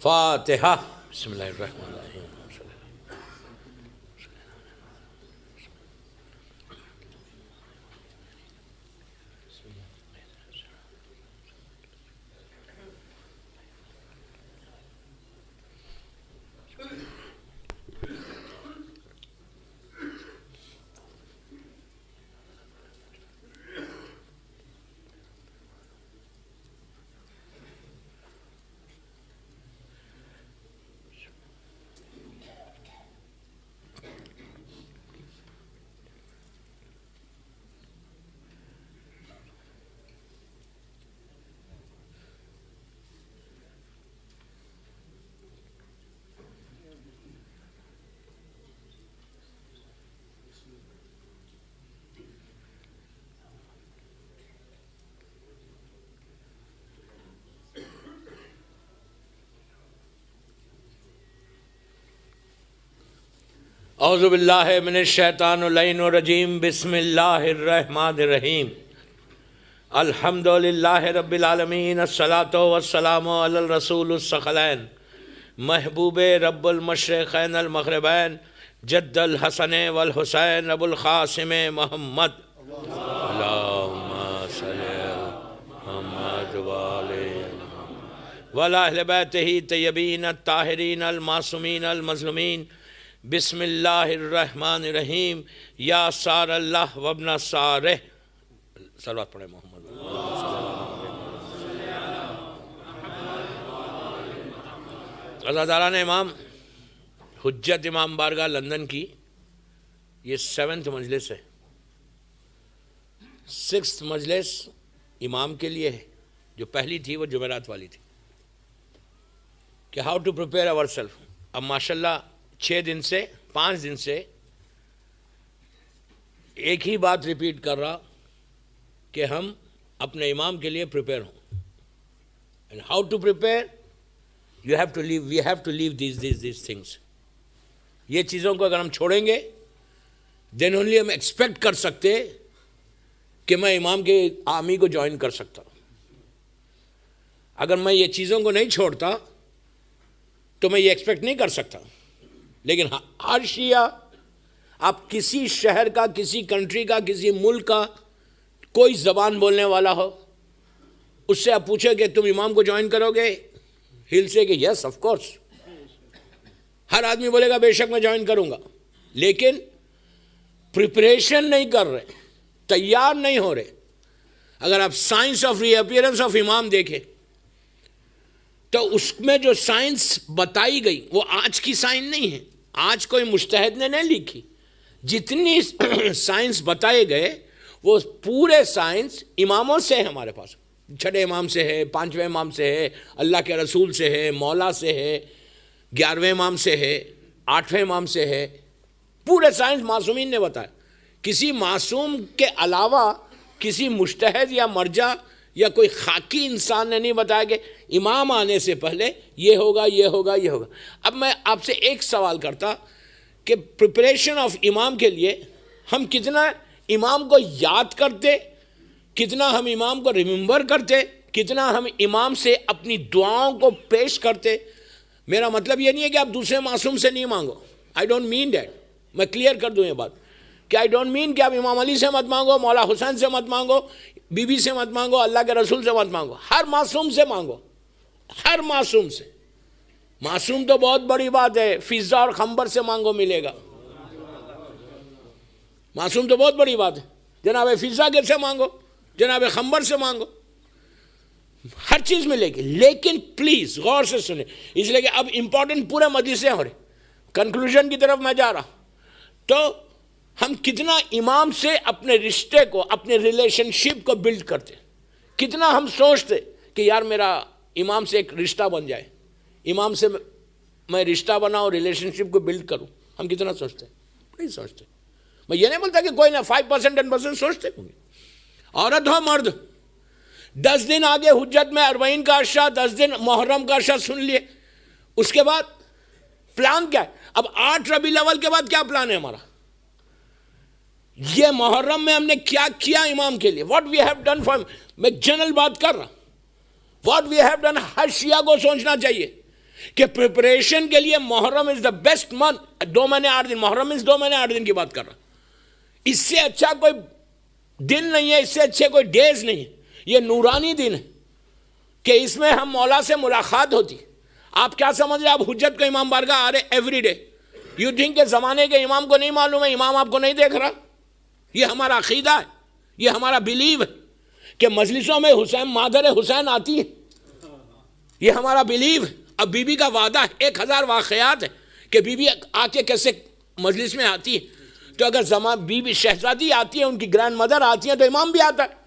فاتحہ. بسم اللہ الرحمن الرحیم. اعوذ باللہ من الشیطان اللعین الرجیم. بسم اللہ الرحمن الرحیم. الحمد للہ رب العالمین. الصلاۃ والسلام علی الرسول الثقلین محبوب رب المشرقین المغربین جد الحسن والحسین ابو القاسم محمد. اللہم صلی علی محمد وعلی اہل بیتہ طیبین الطاہرین المعصومین المظلومین. بسم اللہ الرحمن الرحیم. یا سار اللہ وابن سارہ. صلوات پڑھیں محمد. عزاداران امام، حجت امام بارگاہ لندن کی یہ 7th مجلس ہے. 6th مجلس امام کے لیے ہے. جو پہلی تھی وہ جمعرات والی تھی کہ how to prepare our self. اب ماشاءاللہ 5 دن سے ایک ہی بات ریپیٹ کر رہا کہ ہم اپنے امام کے لیے پریپیئر ہوں. And how to prepare? We have to leave these things. یہ چیزوں کو اگر ہم چھوڑیں گے دین اونلی ہم ایکسپیکٹ کر سکتے کہ میں امام کے آرمی کو جوائن کر سکتا ہوں. اگر میں یہ چیزوں کو نہیں چھوڑتا تو میں یہ ایکسپیکٹ نہیں کر سکتا. لیکن ہر شیعہ، آپ کسی شہر کا، کسی کنٹری کا، کسی ملک کا کوئی زبان بولنے والا ہو، اس سے آپ پوچھیں کہ تم امام کو جوائن کرو گے، ہل سے کہ یس آف کورس. ہر آدمی بولے گا بے شک میں جوائن کروں گا. لیکن پریپریشن نہیں کر رہے، تیار نہیں ہو رہے. اگر آپ science of reappearance of امام دیکھیں تو اس میں جو سائنس بتائی گئی وہ آج کی سائنس نہیں ہے. آج کوئی مجتہد نے نہیں لکھی. جتنی سائنس بتائے گئے وہ پورے سائنس اماموں سے ہے. ہمارے پاس 6 امام سے ہے، 5ویں امام سے ہے، اللہ کے رسول سے ہے، مولا سے ہے، 11ویں امام سے ہے، 8ویں امام سے ہے. پورے سائنس معصومین نے بتایا. کسی معصوم کے علاوہ کسی مجتہد یا مرجع یا کوئی خاکی انسان نے نہیں بتایا کہ امام آنے سے پہلے یہ ہوگا، یہ ہوگا، یہ ہوگا. اب میں آپ سے ایک سوال کرتا کہ پریپریشن آف امام کے لیے ہم کتنا امام کو یاد کرتے، کتنا ہم امام کو ریممبر کرتے، کتنا ہم امام سے اپنی دعاؤں کو پیش کرتے. میرا مطلب یہ نہیں ہے کہ آپ دوسرے معصوم سے نہیں مانگو. I don't mean that. میں کلیئر کر دوں یہ بات کہ آئی ڈونٹ مین کہ آپ امام علی سے مت مانگو، مولا حسین سے مت مانگو، بی بی سے مت مانگو، اللہ کے رسول سے مت مانگو. ہر معصوم سے مانگو، ہر معصوم سے. معصوم تو بہت بڑی بات ہے. فضا اور خنبر سے مانگو ملے گا. معصوم تو بہت بڑی بات ہے. جناب فضا کے سے مانگو، جناب خنبر سے مانگو، ہر چیز ملے گی. لیکن پلیز غور سے سنیں، اس لیے کہ اب امپورٹنٹ پورے مجلسیں ہو رہے. کنکلوژن کی طرف میں جا رہا. تو ہم کتنا امام سے اپنے رشتے کو، اپنے ریلیشن شپ کو بلڈ کرتے، کتنا ہم سوچتے کہ یار میرا امام سے ایک رشتہ بن جائے، امام سے میں رشتہ بناؤں، ریلیشن شپ کو بلڈ کروں. ہم کتنا سوچتے؟ نہیں سوچتے. میں یہ نہیں بولتا کہ کوئی نہ 5% 10% سوچتے ہوں گے. عورت ہو مرد، 10 دن آگے حجت میں 40 کا عشاء، 10 دن محرم کا عشاء سن لیے. اس کے بعد پلان کیا ہے؟ اب 8 ربیع الاول کے بعد کیا پلان ہے ہمارا؟ یہ محرم میں ہم نے کیا کیا امام کے لیے, what we have done for, میں جنرل بات کر رہا, واٹ وی ہیو ڈن. ہر شیعہ کو سوچنا چاہیے کہ پریپریشن کے لیے محرم از دا بیسٹ منتھ. 2 مہینے 8 دن, محرم از 2 مہینے 8 دن کی بات کر رہا. اس سے اچھا کوئی دن نہیں ہے, اس سے اچھے کوئی ڈیز نہیں ہے. یہ نورانی دن ہے کہ اس میں ہم مولا سے ملاقات ہوتی. آپ کیا سمجھ رہے, آپ حجت کو امام بارگاہ آ رہے ایوری ڈے. یو تھنک کہ زمانے کے امام کو نہیں معلوم ہے, امام آپ کو نہیں دیکھ رہا. یہ ہمارا عقیدہ ہے, یہ ہمارا بلیو ہے کہ مجلسوں میں حسین, مادر حسین آتی ہے. یہ ہمارا بلیو ہے. اب بی بی کا وعدہ ہے, 1000 واقعات ہے کہ بی بی آ کے کیسے مجلس میں آتی ہے. تو اگر بی بی شہزادی آتی ہے, ان کی گرینڈ مدر آتی ہیں, تو امام بھی آتا ہے.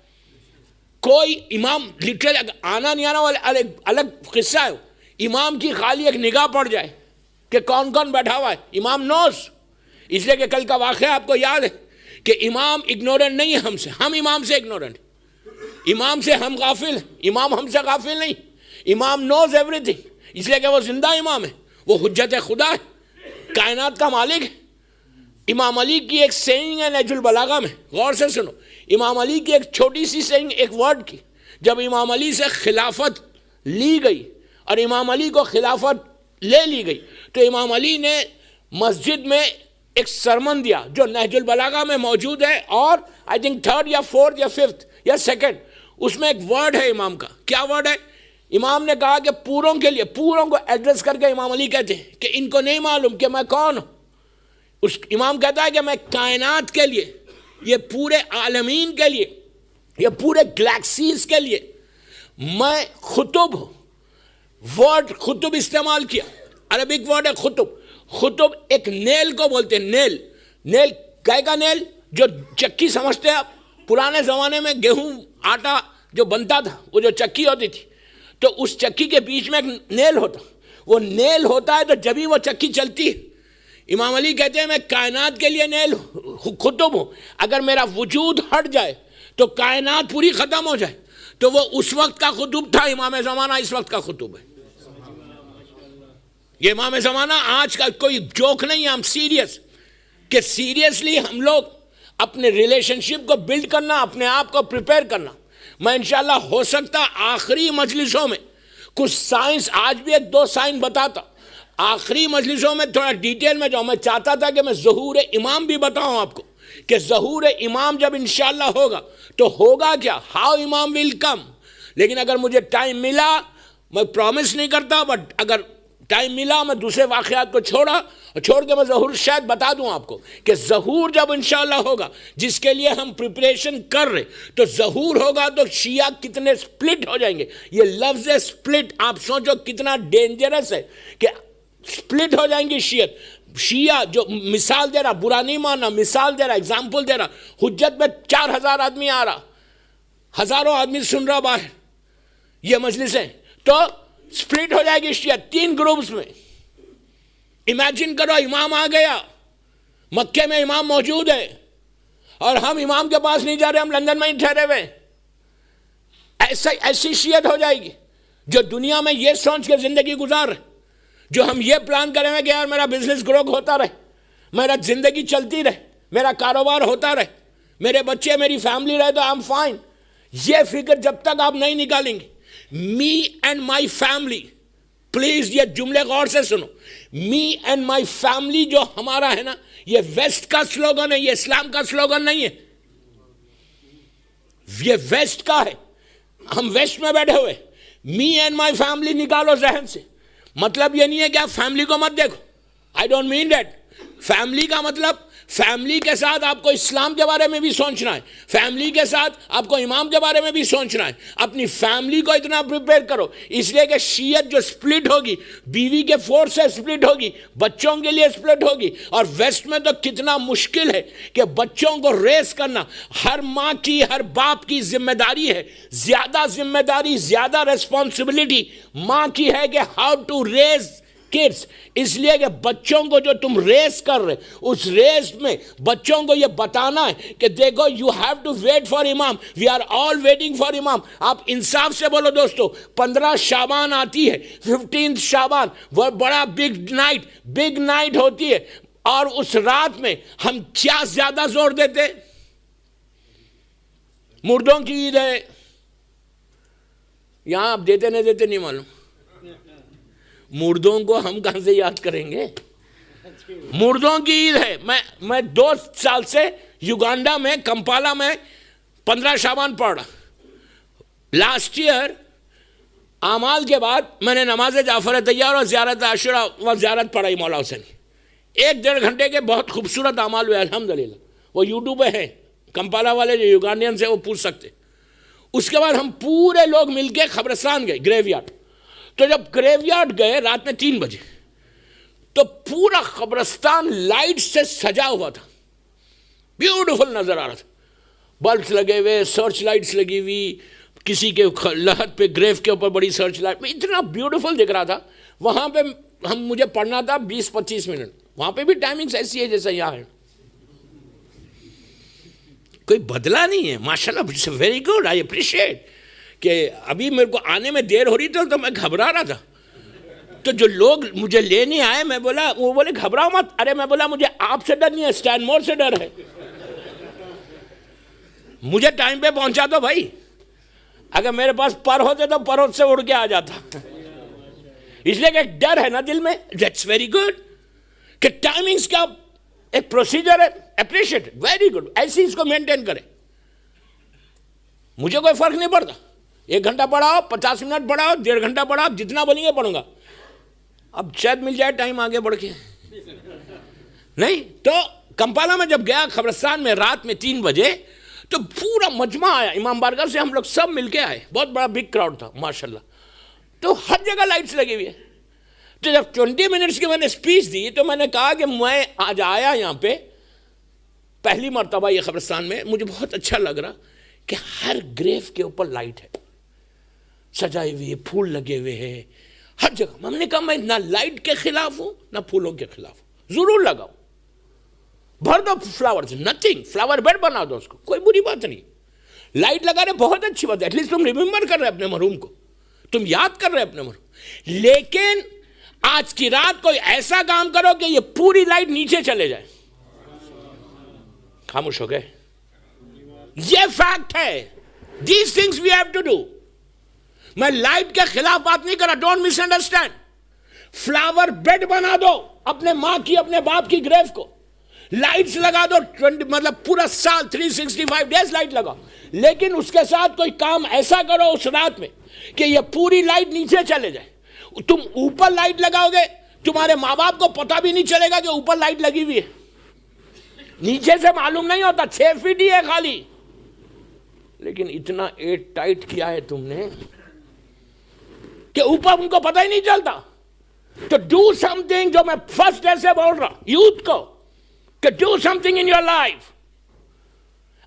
کوئی امام لٹرل آنا نہیں آنا والے الگ قصہ ہے. امام کی خالی ایک نگاہ پڑ جائے کہ کون کون بیٹھا ہوا ہے, امام نوز. اس لیے کہ کل کا واقعہ آپ کو یاد ہے کہ امام اگنورنٹ نہیں ہے ہم سے, ہم امام سے اگنورنٹ. امام سے ہم غافل, امام ہم سے غافل نہیں. امام نوز ایوری تھنگ, اس لیے کہ وہ زندہ امام ہے, وہ حجت خدا ہے, کائنات کا مالک ہے. امام علی کی ایک سینگ ہے نہج البلاغہ میں, غور سے سنو. امام علی کی ایک چھوٹی سی سینگ, ایک ورڈ کی. جب امام علی سے خلافت لی گئی اور امام علی کو خلافت لے لی گئی, تو امام علی نے مسجد میں ایک سرمن دیا جو نہج البلاغہ میں موجود ہے, اور آئی تھنک 3rd یا 4th یا 5th یا 2nd. اس میں ایک ورڈ ہے امام کا. کیا ورڈ ہے؟ امام نے کہا کہ پوروں کے لیے, پوروں کو ایڈریس کر کے امام علی کہتے ہیں کہ ان کو نہیں معلوم کہ میں کون ہوں. اس امام کہتا ہے کہ میں کائنات کے لیے, یہ پورے عالمین کے لیے, یہ پورے گلیکسیز کے لیے میں خطب ہوں. ورڈ خطب استعمال کیا, عربک ورڈ ہے خطب. خطب ایک نیل کو بولتے ہیں, نیل. نیل گائے کا نیل, جو چکی سمجھتے ہیں آپ, پرانے زمانے میں گیہوں آٹا جو بنتا تھا وہ جو چکی ہوتی تھی, تو اس چکی کے بیچ میں ایک نیل ہوتا, وہ نیل ہوتا ہے تو جبھی وہ چکی چلتی ہے. امام علی کہتے ہیں میں کائنات کے لیے نیل خطب ہوں. اگر میرا وجود ہٹ جائے تو کائنات پوری ختم ہو جائے. تو وہ اس وقت کا خطب تھا, امام زمانہ اس وقت کا خطب ہے. یہ امام زمانہ آج کا کوئی جوک نہیں ہے, ہم سیریس, کہ سیریسلی ہم لوگ اپنے ریلیشن شپ کو بلڈ کرنا, اپنے آپ کو پریپیئر کرنا. میں انشاءاللہ ہو سکتا آخری مجلسوں میں کچھ سائنس, آج بھی 1-2 سائنس بتاتا. آخری مجلسوں میں تھوڑا ڈیٹیل میں جاؤں. میں چاہتا تھا کہ میں ظہور امام بھی بتاؤں آپ کو, کہ ظہور امام جب انشاءاللہ ہوگا تو ہوگا کیا, ہاؤ امام ول کم. لیکن اگر مجھے ٹائم ملا, میں پرومس نہیں کرتا, بٹ اگر ٹائم ملا میں دوسرے واقعات کو چھوڑ کے میں ظہور شاید بتا دوں آپ کو کہ ظہور جب انشاءاللہ ہوگا, جس کے لیے ہم پریپریشن کر رہے, تو ظہور ہوگا تو شیعہ کتنے سپلٹ ہو جائیں گے. یہ لفظ سپلٹ آپ سوچو کتنا ڈینجرس ہے کہ سپلٹ ہو جائیں گی شیعت. شیعہ جو مثال دے رہا, برا نہیں ماننا, مثال دے رہا, ایگزامپل دے رہا. حجت میں 4000 آدمی آ رہا, ہزاروں آدمی سن رہا باہر یہ مجلسیں, تو سپلٹ ہو جائے گی شیعت 3 گروپس میں. امیجن کرو امام آ گیا, مکے میں امام موجود ہے, اور ہم امام کے پاس نہیں جا رہے, ہم لندن میں ہی ٹھہرے ہوئے. ایسی شیعت ہو جائے گی جو دنیا میں یہ سوچ کے زندگی گزار رہے, جو ہم یہ پلان کریں گے کہ یار میرا بزنس گرو ہوتا رہے, میرا زندگی چلتی رہے, میرا کاروبار ہوتا رہے, میرے بچے میری فیملی رہے تو آئی ایم فائن. یہ فکر جب تک آپ نہیں نکالیں گے, me and my family, please یہ جملے غور سے سنو, می اینڈ مائی فیملی جو ہمارا ہے نا, یہ ویسٹ کا سلوگن ہے, یہ اسلام کا سلوگن نہیں ہے, یہ ویسٹ کا ہے. ہم ویسٹ میں بیٹھے ہوئے, می اینڈ مائی فیملی نکالو ذہن سے. مطلب یہ نہیں ہے کہ آپ فیملی کو مت دیکھو, I don't mean that. Family کا مطلب فیملی کے ساتھ آپ کو اسلام کے بارے میں بھی سوچنا ہے, فیملی کے ساتھ آپ کو امام کے بارے میں بھی سوچنا ہے. اپنی فیملی کو اتنا پریپیئر کرو, اس لیے کہ شیعت جو سپلٹ ہوگی, بیوی کے فورس سے سپلٹ ہوگی, بچوں کے لیے سپلٹ ہوگی. اور ویسٹ میں تو کتنا مشکل ہے کہ بچوں کو ریس کرنا ہر ماں کی, ہر باپ کی ذمہ داری ہے. زیادہ ذمہ داری, زیادہ ریسپانسبلٹی ماں کی ہے کہ ہاؤ ٹو ریز kids. اس لیے کہ بچوں کو جو تم ریس کر رہے, اس ریس میں بچوں کو یہ بتانا ہے کہ دیکھو you have to wait for Imam, we are all waiting for Imam. آپ انصاف سے بولو دوستو, 15 شعبان آتی ہے, 15 شعبان وہ بڑا بگ نائٹ ہوتی ہے, اور اس رات میں ہم کیا زیادہ زور دیتے؟ مردوں کی عید ہے. یہاں آپ دیتے نہیں معلوم. مردوں کو ہم کہاں سے یاد کریں گے؟ مردوں کی عید ہے. میں 2 سال سے یوگانڈا میں کمپالا میں 15 شعبان پڑھ رہا. لاسٹ ایئر اعمال کے بعد میں نے نماز جعفر طیار اور زیارت عاشورہ و زیارت پڑھائی مولا حسین. 1-1.5 گھنٹے کے بہت خوبصورت اعمال ہوئے الحمدللہ. وہ یوٹیوب پہ ہیں، کمپالا والے جو یوگانڈین سے وہ پوچھ سکتے. اس کے بعد ہم پورے لوگ مل کے قبرستان گئے، گریو یارڈ. تو جب گریو یارڈ گئے رات میں 3 بجے تو پورا قبرستان لائٹ سے سجا ہوا تھا، بیوٹیفل نظر آ رہا تھا. بلبس لگے ہوئے، سرچ لائٹس لگی ہوئی، کسی کے لحد پہ گریو کے اوپر بڑی سرچ لائٹ، اتنا بیوٹیفل دکھ رہا تھا. وہاں پہ مجھے پڑھنا تھا 20-25 منٹ. وہاں پہ بھی ٹائمنگز ایسی ہے جیسا یہاں ہے، کوئی بدلا نہیں ہے. ماشاءاللہ it's very good, I appreciate. کہ ابھی میرے کو آنے میں دیر ہو رہی تھی تو میں گھبرا رہا تھا. تو جو لوگ مجھے لینے آئے میں بولا، وہ بولے گھبراؤ مت. ارے میں بولا مجھے آپ سے ڈر نہیں ہے، اسٹین مور سے ڈر ہے. مجھے ٹائم پہ پہنچا دو بھائی. اگر میرے پاس پر ہوتے تو پروں سے اڑ کے آ جاتا. اس لیے کہ ایک ڈر ہے نا دل میں. دیٹس ویری گڈ کہ ٹائمنگز کا ایک پروسیجر ہے. Appreciate, very good. ایسی اس کو مینٹین کرے. مجھے کوئی فرق نہیں پڑتا. 1 گھنٹہ پڑھاؤ، 50 منٹ پڑھاؤ، 1.5 گھنٹہ پڑھاؤ، جتنا بولیں گے پڑھوں گا. اب شاید مل جائے ٹائم آگے بڑھ کے. نہیں تو کمپالا میں جب گیا قبرستان میں رات میں 3 بجے تو پورا مجمع آیا. امام بارگاہ سے ہم لوگ سب مل کے آئے. بہت بڑا بگ کراؤڈ تھا ماشاءاللہ. تو ہر جگہ لائٹس لگی ہوئی ہے. تو جب 20 منٹس کی میں نے اسپیچ دی تو میں نے کہا کہ میں آج آیا یہاں پہ پہلی مرتبہ یہ قبرستان میں. مجھے بہت اچھا لگ رہا کہ ہر گریو کے اوپر لائٹ ہے، سجائے ہوئے، پھول لگے ہوئے ہیں ہر جگہ. ہم نے کہا میں نہ لائٹ کے خلاف ہوں نہ پھولوں کے خلاف ہوں. ضرور لگاؤ، بھر دو فلاورز، نتھنگ. فلاور بیڈ بنا دو، اس کو کوئی بری بات نہیں. لائٹ لگا رہے بہت اچھی بات ہے. ایٹ لیسٹ تم ریممبر کر رہے اپنے مرحوم کو، تم یاد کر رہے اپنے مرحوم. لیکن آج کی رات کوئی ایسا کام کرو کہ یہ پوری لائٹ نیچے چلے جائے. خاموش ہو گئے. یہ فیکٹ ہے. These things we have to do. میں لائٹ کے خلاف بات نہیں کر رہا. Don't misunderstand. Flower bed بنا دو اپنے ماں کی، اپنے باپ کی گریو کو. لائٹس لگا دو، مطلب پورا سال 365 ڈیز لائٹ لگاؤ. لیکن اس کے ساتھ کوئی کام ایسا کرو اس رات میں کہ یہ پوری لائٹ نیچے چلے جائے. تم اوپر لائٹ لگاؤ گے، تمہارے ماں باپ کو پتہ بھی نہیں چلے گا کہ اوپر لائٹ لگی ہوئی ہے. نیچے سے معلوم نہیں ہوتا، 6 فٹ ہی ہے خالی. لیکن اتنا ایٹ ٹائٹ کیا ہے تم نے کہ اوپر ان کو پتہ ہی نہیں چلتا. تو ڈو سم تھنگ. جو میں فرسٹ ڈے سے بول رہا یوتھ کو کہ do some thing in your life.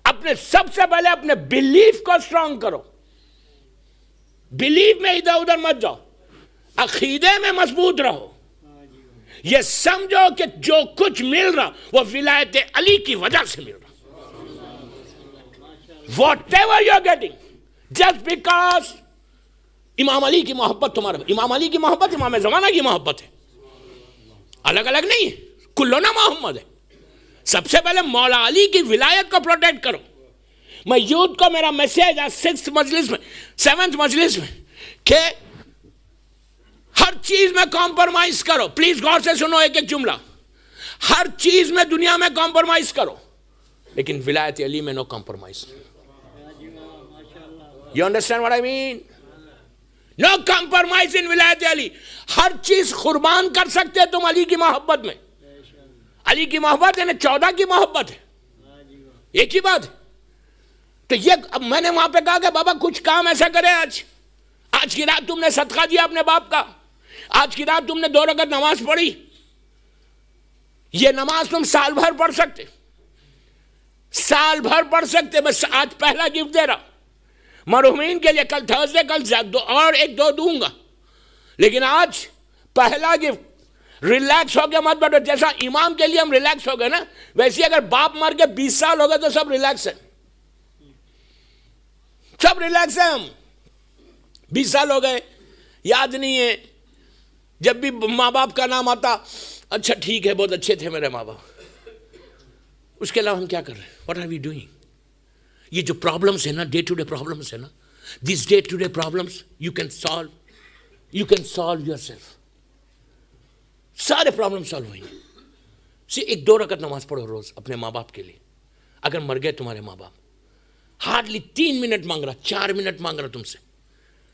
اپنے سب سے پہلے اپنے بلیف کو اسٹرانگ کرو. بلیف میں ادھر ادھر مت جاؤ، عقیدے میں مضبوط رہو. یہ سمجھو کہ جو کچھ مل رہا وہ ولایت علی کی وجہ سے مل رہا. Whatever you are getting, just because امام علی کی محبت تمہارا. امام علی کی محبت امام زمانہ کی محبت ہے، الگ الگ نہیں ہے. کلنا محمد ہے. سب سے پہلے مولا علی کی ولایت کو پروٹیکٹ کرو. میں یوتھ کو میرا میسیج آج 7th مجلس میں کہ ہر چیز میں کمپرومائز کرو. پلیز غور سے سنو ایک ایک جملہ. ہر چیز میں دنیا میں کمپرومائز کرو، لیکن ولایت علی میں نو compromise. You understand what I mean? No compromise in ولایت علی. ہر چیز قربان کر سکتے تم علی کی محبت میں. علی کی محبت ہے نا 14 کی محبت ہے، ایک ہی بات ہے. تو یہ اب میں نے وہاں پہ کہا کہ بابا کچھ کام ایسا کرے. آج کی رات تم نے صدقہ دیا اپنے باپ کا. آج کی رات تم نے 2 رکعت نماز پڑھی. یہ نماز تم سال بھر پڑھ سکتے، سال بھر پڑھ سکتے. بس آج پہلا گفٹ دے رہا مرحومین کے لیے. کل تھرسڈے، کل اور 1-2 دوں گا. لیکن آج پہلا گفٹ. ریلیکس ہو کے مت بیٹھو. جیسا امام کے لیے ہم ریلیکس ہو گئے نا، ویسے اگر باپ مر کے 20 سال ہو گئے تو سب ریلیکس ہیں. سب ریلیکس ہیں ہم. 20 سال ہو گئے، یاد نہیں ہے. جب بھی ماں باپ کا نام آتا اچھا ٹھیک ہے، بہت اچھے تھے میرے ماں باپ، اس کے علاوہ ہم کیا کر رہے ہیں؟ What are we doing? یہ جو پرابلمس ہیں نا، ڈے ٹو ڈے پرابلمس ہیں نا، this day to day problems you can solve yourself. سارے پرابلم سالو ہوئیں گے. ایک 2 رکعت نماز پڑھو روز اپنے ماں باپ کے لیے. اگر مر گئے تمہارے ماں باپ، ہارڈلی 3 منٹ مانگ رہا، 4 منٹ مانگ رہا تم سے.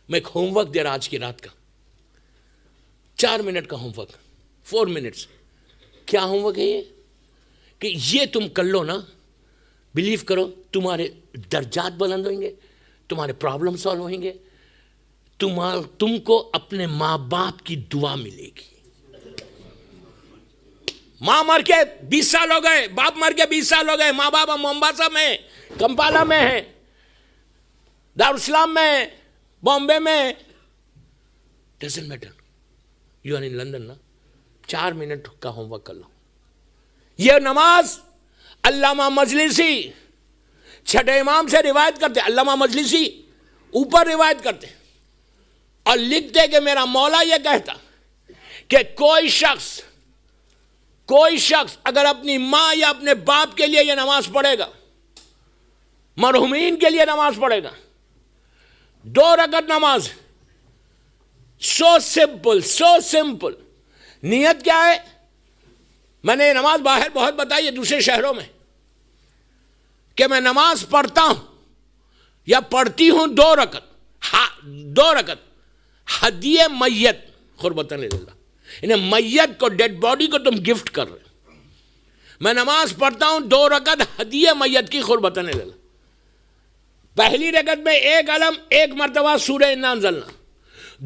میں ایک ہوم ورک دے رہا آج کی رات کا، 4 منٹ کا ہوم ورک، 4 منٹس. کیا ہوم ورک ہے یہ؟ کہ یہ تم کر لو نا، بلیو کرو تمہارے درجات بلند ہوئیں گے، تمہارے پرابلم سالو ہوئیں گے، تم کو اپنے ماں باپ کی دعا ملے گی. ماں مر کے 20 سال ہو گئے، باپ مر کے 20 سال ہو گئے، ماں باپ مومباسا میں، کمپالا میں ہے، دارالاسلام میں، بامبے میں، doesn't matter. You are in London نا، 4 منٹ کا ہوم ورک کر لو. یہ نماز علامہ مجلسی چھٹے امام سے روایت کرتے، علامہ مجلسی اوپر روایت کرتے اور لکھتے کہ میرا مولا یہ کہتا کہ کوئی شخص اگر اپنی ماں یا اپنے باپ کے لیے یہ نماز پڑھے گا، مرحومین کے لیے نماز پڑھے گا، 2 رکعت نماز، سو سمپل. نیت کیا ہے؟ میں نے یہ نماز باہر بہت بتائی ہے دوسرے شہروں میں، کہ میں نماز پڑھتا ہوں یا پڑھتی ہوں 2 رکعت ہدیہ میت قربتاً للہ. انہیں میت کو، ڈیڈ باڈی کو تم گفٹ کر رہے. میں نماز پڑھتا ہوں 2 رکعت ہدیہ میت کی قربتاً للہ. پہلی رکعت میں 1 علم 1 مرتبہ سورہ انا انزلنا،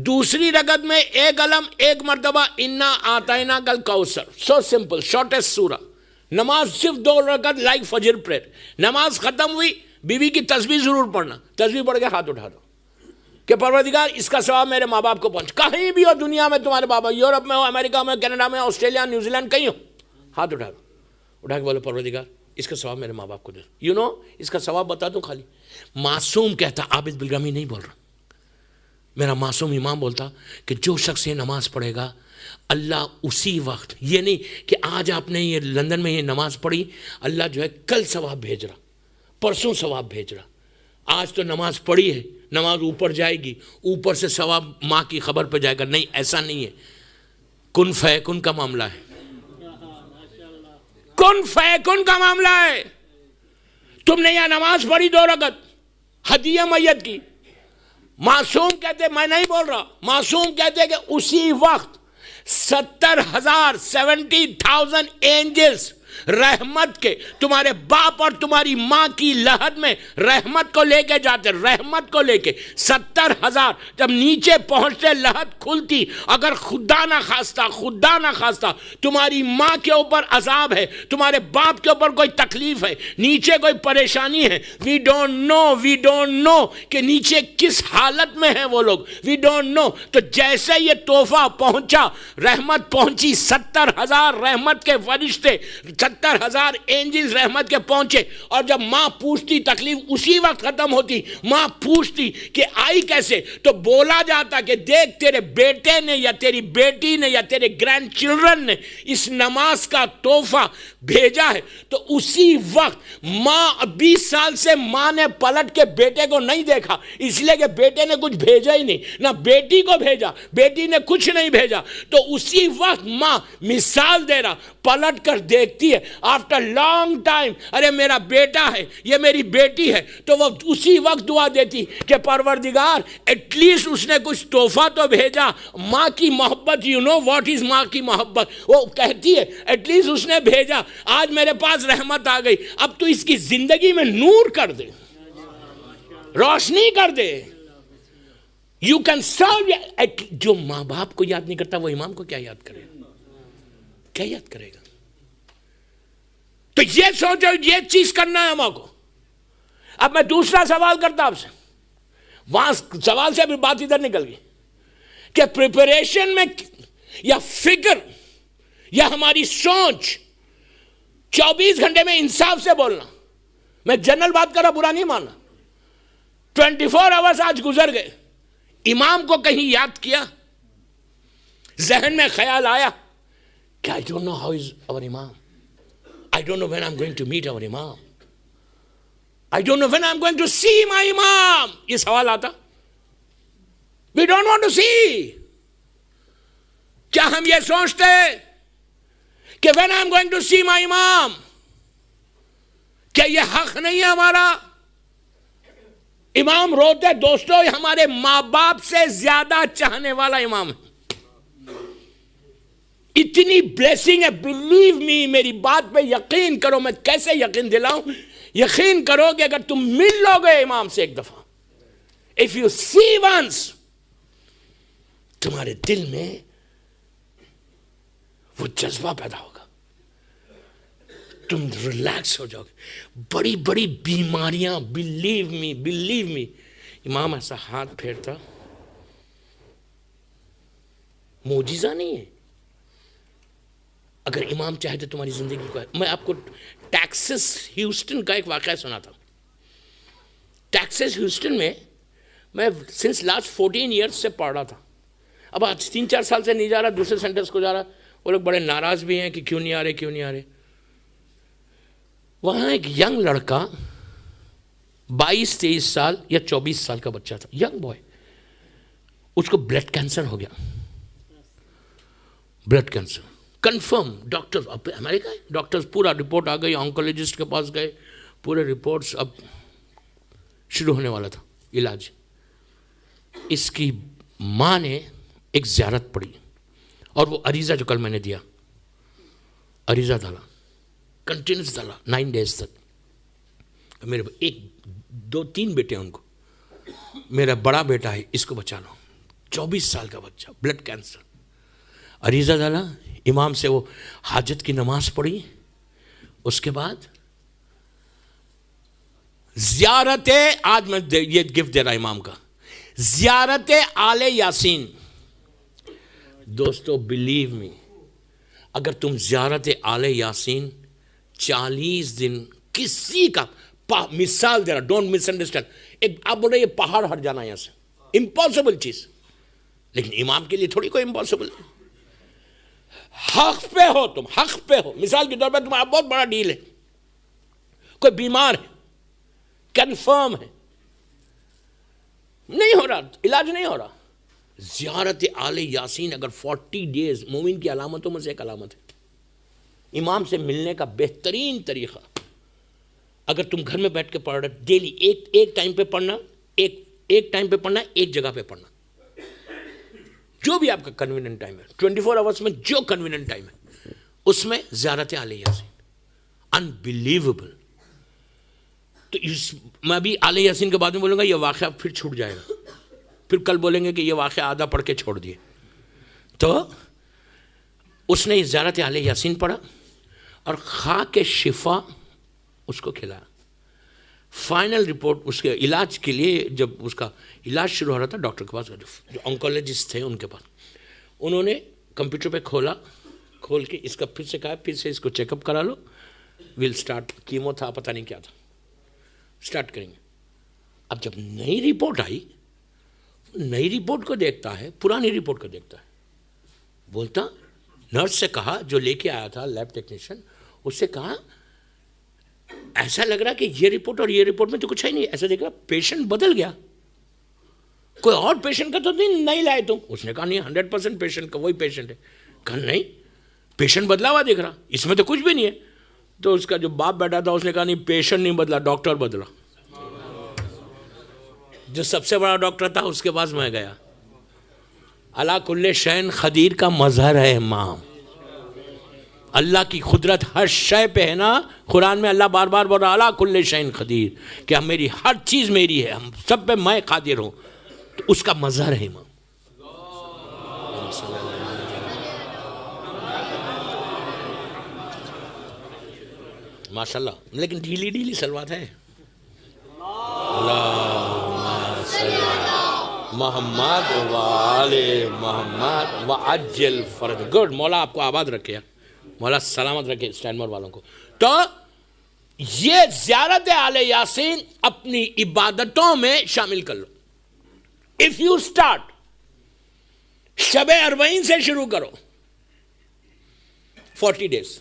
دوسری رکعت میں 1 علم 1 مرتبہ انا اعطینا کل کوثر. سو سمپل، شارٹیسٹ سورہ. نماز صرف 2 رکعت لائک فجر پریئر. نماز ختم ہوئی، بیوی کی تسبیح ضرور پڑھنا، تسبیح پڑھ کے ہاتھ اٹھا دو کہ پروردگار اس کا ثواب میرے ماں باپ کو پہنچ. کہیں بھی ہو دنیا میں تمہارے بابا، یورپ میں ہو، امریکہ میں، کینیڈا میں، آسٹریلیا، نیوزی لینڈ، کہیں ہو، ہاتھ اٹھا دو، اٹھا کے بولو پروردگار اس کا ثواب میرے ماں باپ کو دے. اس کا ثواب بتا دوں خالی. معصوم کہتا، عابد بالغمی نہیں بول رہا، میرا معصوم امام بولتا کہ جو شخص یہ نماز پڑھے گا اللہ اسی وقت، یہ نہیں کہ آج آپ نے یہ لندن میں یہ نماز پڑھی، اللہ جو ہے کل ثواب بھیج رہا، پرسوں ثواب بھیج رہا. آج تو نماز پڑھی ہے، نماز اوپر جائے گی، اوپر سے ثواب ماں کی خبر پہ جائے گا. نہیں، ایسا نہیں ہے. کن فیکن کا معاملہ ہے، کن فیکن کا معاملہ ہے. تم نے یہ نماز پڑھی 2 رکعت ہدیہ میت کی، معصوم کہتے، میں نہیں بول رہا، معصوم کہتے کہ اسی وقت 70,000 اینجلز رحمت کے تمہارے باپ اور تمہاری ماں کی لحد میں رحمت کو لے کے جاتے، رحمت کو لے کے 70,000 جب نیچے پہنچتے لحد کھلتی. اگر خدا نہ خواستہ تمہاری ماں کے اوپر عذاب ہے، تمہارے باپ کے اوپر کوئی تکلیف ہے، نیچے کوئی پریشانی ہے، وی ڈونٹ نو کہ نیچے کس حالت میں ہیں وہ لوگ، وی ڈونٹ نو. تو جیسے یہ تحفہ پہنچا، رحمت پہنچی، 70,000 رحمت کے فرشتے، 70,000 اینجلز رحمت کے پہنچے. اور جب ماں پوچھتی، تکلیف اسی وقت ختم ہوتی. ماں پوچھتی کہ آئی کیسے، تو بولا جاتا کہ دیکھ تیرے بیٹے نے یا تیری بیٹی نے یا تیرے گرینڈ چلڈرن نے اس نماز کا تحفہ بھیجا ہے. تو اسی وقت ماں 20 سال سے ماں نے پلٹ کے بیٹے کو نہیں دیکھا، اس لیے کہ بیٹے نے کچھ بھیجا ہی نہیں، نہ بیٹی کو بھیجا، بیٹی نے کچھ نہیں بھیجا. تو اسی وقت ماں مثال دے رہا، پلٹ کر دیکھتی ہے آفٹر لانگ ٹائم، ارے میرا بیٹا ہے، یہ میری بیٹی ہے. تو وہ اسی وقت دعا دیتی کہ پروردگار ایٹ لیسٹ اس نے کچھ تحفہ تو بھیجا. ماں کی محبت، یو نو واٹ از ماں کی محبت. وہ کہتی ہے ایٹ لیسٹ اس نے بھیجا، آج میرے پاس رحمت آ گئی، اب تو اس کی زندگی میں نور کر دے، روشنی کر دے. You can solve. جو ماں باپ کو یاد نہیں کرتا وہ امام کو کیا یاد کرے گا، کیا یاد کرے گا؟ تو یہ سوچو، یہ چیز کرنا ہے ماں کو. اب میں دوسرا سوال کرتا آپ سے، وہاں سوال سے بھی بات ادھر نکل گئی کہ پریپریشن میں یا فکر یا ہماری سوچ 24 گھنٹے میں انصاف سے بولنا، میں جنرل بات کر رہا، برا نہیں ماننا. 24 آورز آج گزر گئے، امام کو کہیں یاد کیا، ذہن میں خیال آیا I don't know how is our Imam. I don't know when I'm going to meet our Imam. I don't know when I'm going to see my Imam. یہ سوال آتا. We don't want to see. کیا ہم یہ سوچتے کہ when I'm going to see my Imam, کیا یہ حق نہیں ہے ہمارا؟ امام روتے دوستو ہمارے ماں باپ سے زیادہ چاہنے والا امام ہے. اتنی بلیسنگ ہے, بلیو می, میری بات پہ یقین کرو. میں کیسے یقین دلاؤں؟ یقین کرو کہ اگر تم مل لو گے امام سے ایک دفعہ, if you see once, تمہارے دل میں وہ جذبہ پیدا ہوگا, تم ریلیکس ہو جاؤ گے. بڑی بڑی بیماریاں, بلیو می, امام ایسا ہاتھ پھیرتا, معجزہ نہیں ہے. اگر امام چاہے تو تمہاری زندگی کو. میں آپ کو ٹیکسس ہیوسٹن کا ایک واقعہ سناتا ہوں. ٹیکسس ہیوسٹن میں میں سنس لاسٹ 14 ایئرس سے پڑھ رہا تھا. اب آج 3-4 سال سے نہیں جا رہا, دوسرے سینٹرس کو جا رہا. وہ لوگ بڑے ناراض بھی ہیں کہ کیوں نہیں آ رہے. وہاں ایک ینگ لڑکا 22-23 سال یا 24 سال کا بچہ تھا, ینگ بوائے. اس کو بلڈ کینسر ہو گیا. بلڈ کینسر کنفرم, ڈاکٹر امریکہ ہے, ڈاکٹرز پورا رپورٹ آ گئی, آنکولوجسٹ کے پاس گئے, پورے رپورٹس. اب شروع ہونے والا تھا علاج. اس کی ماں نے ایک زیارت پڑھی اور وہ عریضہ جو کل میں نے دیا, عریضہ ڈالا, کنٹینیوس ڈالا 9 days تک. میرے 1-2-3 بیٹے ہیں, ان کو, میرا بڑا بیٹا ہے, اس کو بچا لو, 24 سال کا بچہ, بلڈ کینسر. عریضہ ڈالا, امام سے وہ حاجت کی نماز پڑھی. اس کے بعد زیارت, آج میں یہ گفٹ دے رہا امام کا, زیارت آل یاسین. دوستو بلیو می, اگر تم زیارت آل یاسین 40 دن کسی کا, مثال دے رہا, ڈونٹ مس انڈرسٹینڈ. ایک آپ بول رہے یہ پہاڑ ہٹ جانا یہاں سے, امپاسبل چیز, لیکن امام کے لیے تھوڑی کوئی امپاسبل. حق پہ ہو تم, حق پہ ہو. مثال کے طور پہ تمہارا بہت بڑا ڈیل ہے, کوئی بیمار ہے, کنفرم ہے, نہیں ہو رہا, علاج نہیں ہو رہا. زیارت آل یاسین اگر 40 days, مومن کی علامتوں میں سے ایک علامت ہے. امام سے ملنے کا بہترین طریقہ, اگر تم گھر میں بیٹھ کے پڑھ رہے, ڈیلی ایک ٹائم پہ پڑھنا, ایک ٹائم پہ پڑھنا, ایک جگہ پہ پڑھنا, جو بھی آپ کا کنویننٹ ٹائم ہے, 24 hours میں جو کنویننٹ ٹائم ہے, اس میں زیارت آل یاسین. انبلیویبل. تو میں بھی آل یاسین کے بعد میں بولوں گا یہ واقعہ پھر چھوٹ جائے گا, پھر کل بولیں گے کہ یہ واقعہ آدھا پڑھ کے چھوڑ دیے. تو اس نے زیارت آل یاسین پڑھا اور خاک شفا اس کو کھلایا. فائنل رپورٹ اس کے علاج کے لیے, جب اس کا علاج شروع ہو رہا تھا, ڈاکٹر کے پاس, جو آنکولوجسٹ تھے ان کے پاس, انہوں نے کمپیوٹر پہ کھول کے اس کا پھر سے کہا, پھر سے اس کو چیک اپ کرا لو, ویل اسٹارٹ. کیمو تھا, پتہ نہیں کیا تھا, اسٹارٹ کریں گے. اب جب نئی رپورٹ آئی, نئی رپورٹ کو دیکھتا ہے, پرانی رپورٹ کو دیکھتا ہے, بولتا, نرس سے کہا جو لے کے آیا تھا لیب ٹیکنیشین, اس سے کہا ایسا لگ رہا کہ یہ رپورٹ اور یہ رپورٹ میں تو کچھ ہے نہیں. ایسا دیکھ رہا پیشنٹ بدل گیا, کوئی اور پیشنٹ کا تو نہیں لائے تم. اس نے کہا نہیں, 100% پیشنٹ کا وہی پیشنٹ ہے. کہا نہیں, پیشنٹ بدلا ہوا دیکھ رہا, اس میں تو کچھ بھی نہیں ہے. تو اس کا جو باپ بیٹھا تھا اس نے کہا نہیں, پیشنٹ نہیں بدلا, ڈاکٹر بدلا. جو سب سے بڑا ڈاکٹر تھا اس کے پاس میں گیا. اللہ کل شین قدیر کا مظہر ہے امام. اللہ کی قدرت ہر شے پہ ہے نا. قرآن میں اللہ بار بار بول رہا اللہ کل شین قدیر, کہ میری ہر چیز میری ہے, ہم سب پہ میں قادر ہوں. تو اس کا مظہر ہے امام. ماشاء اللہ. لیکن ڈھیلی سلوات ہے. محمد وآل محمد وعجل فرج. گڈ, مولا آپ کو آباد رکھے, مولا سلامت رکھے اسٹینمور والوں کو. تو یہ زیارت آل یاسین اپنی عبادتوں میں شامل کر لو. اف یو اسٹارٹ, شب اربعین سے شروع کرو, 40 days.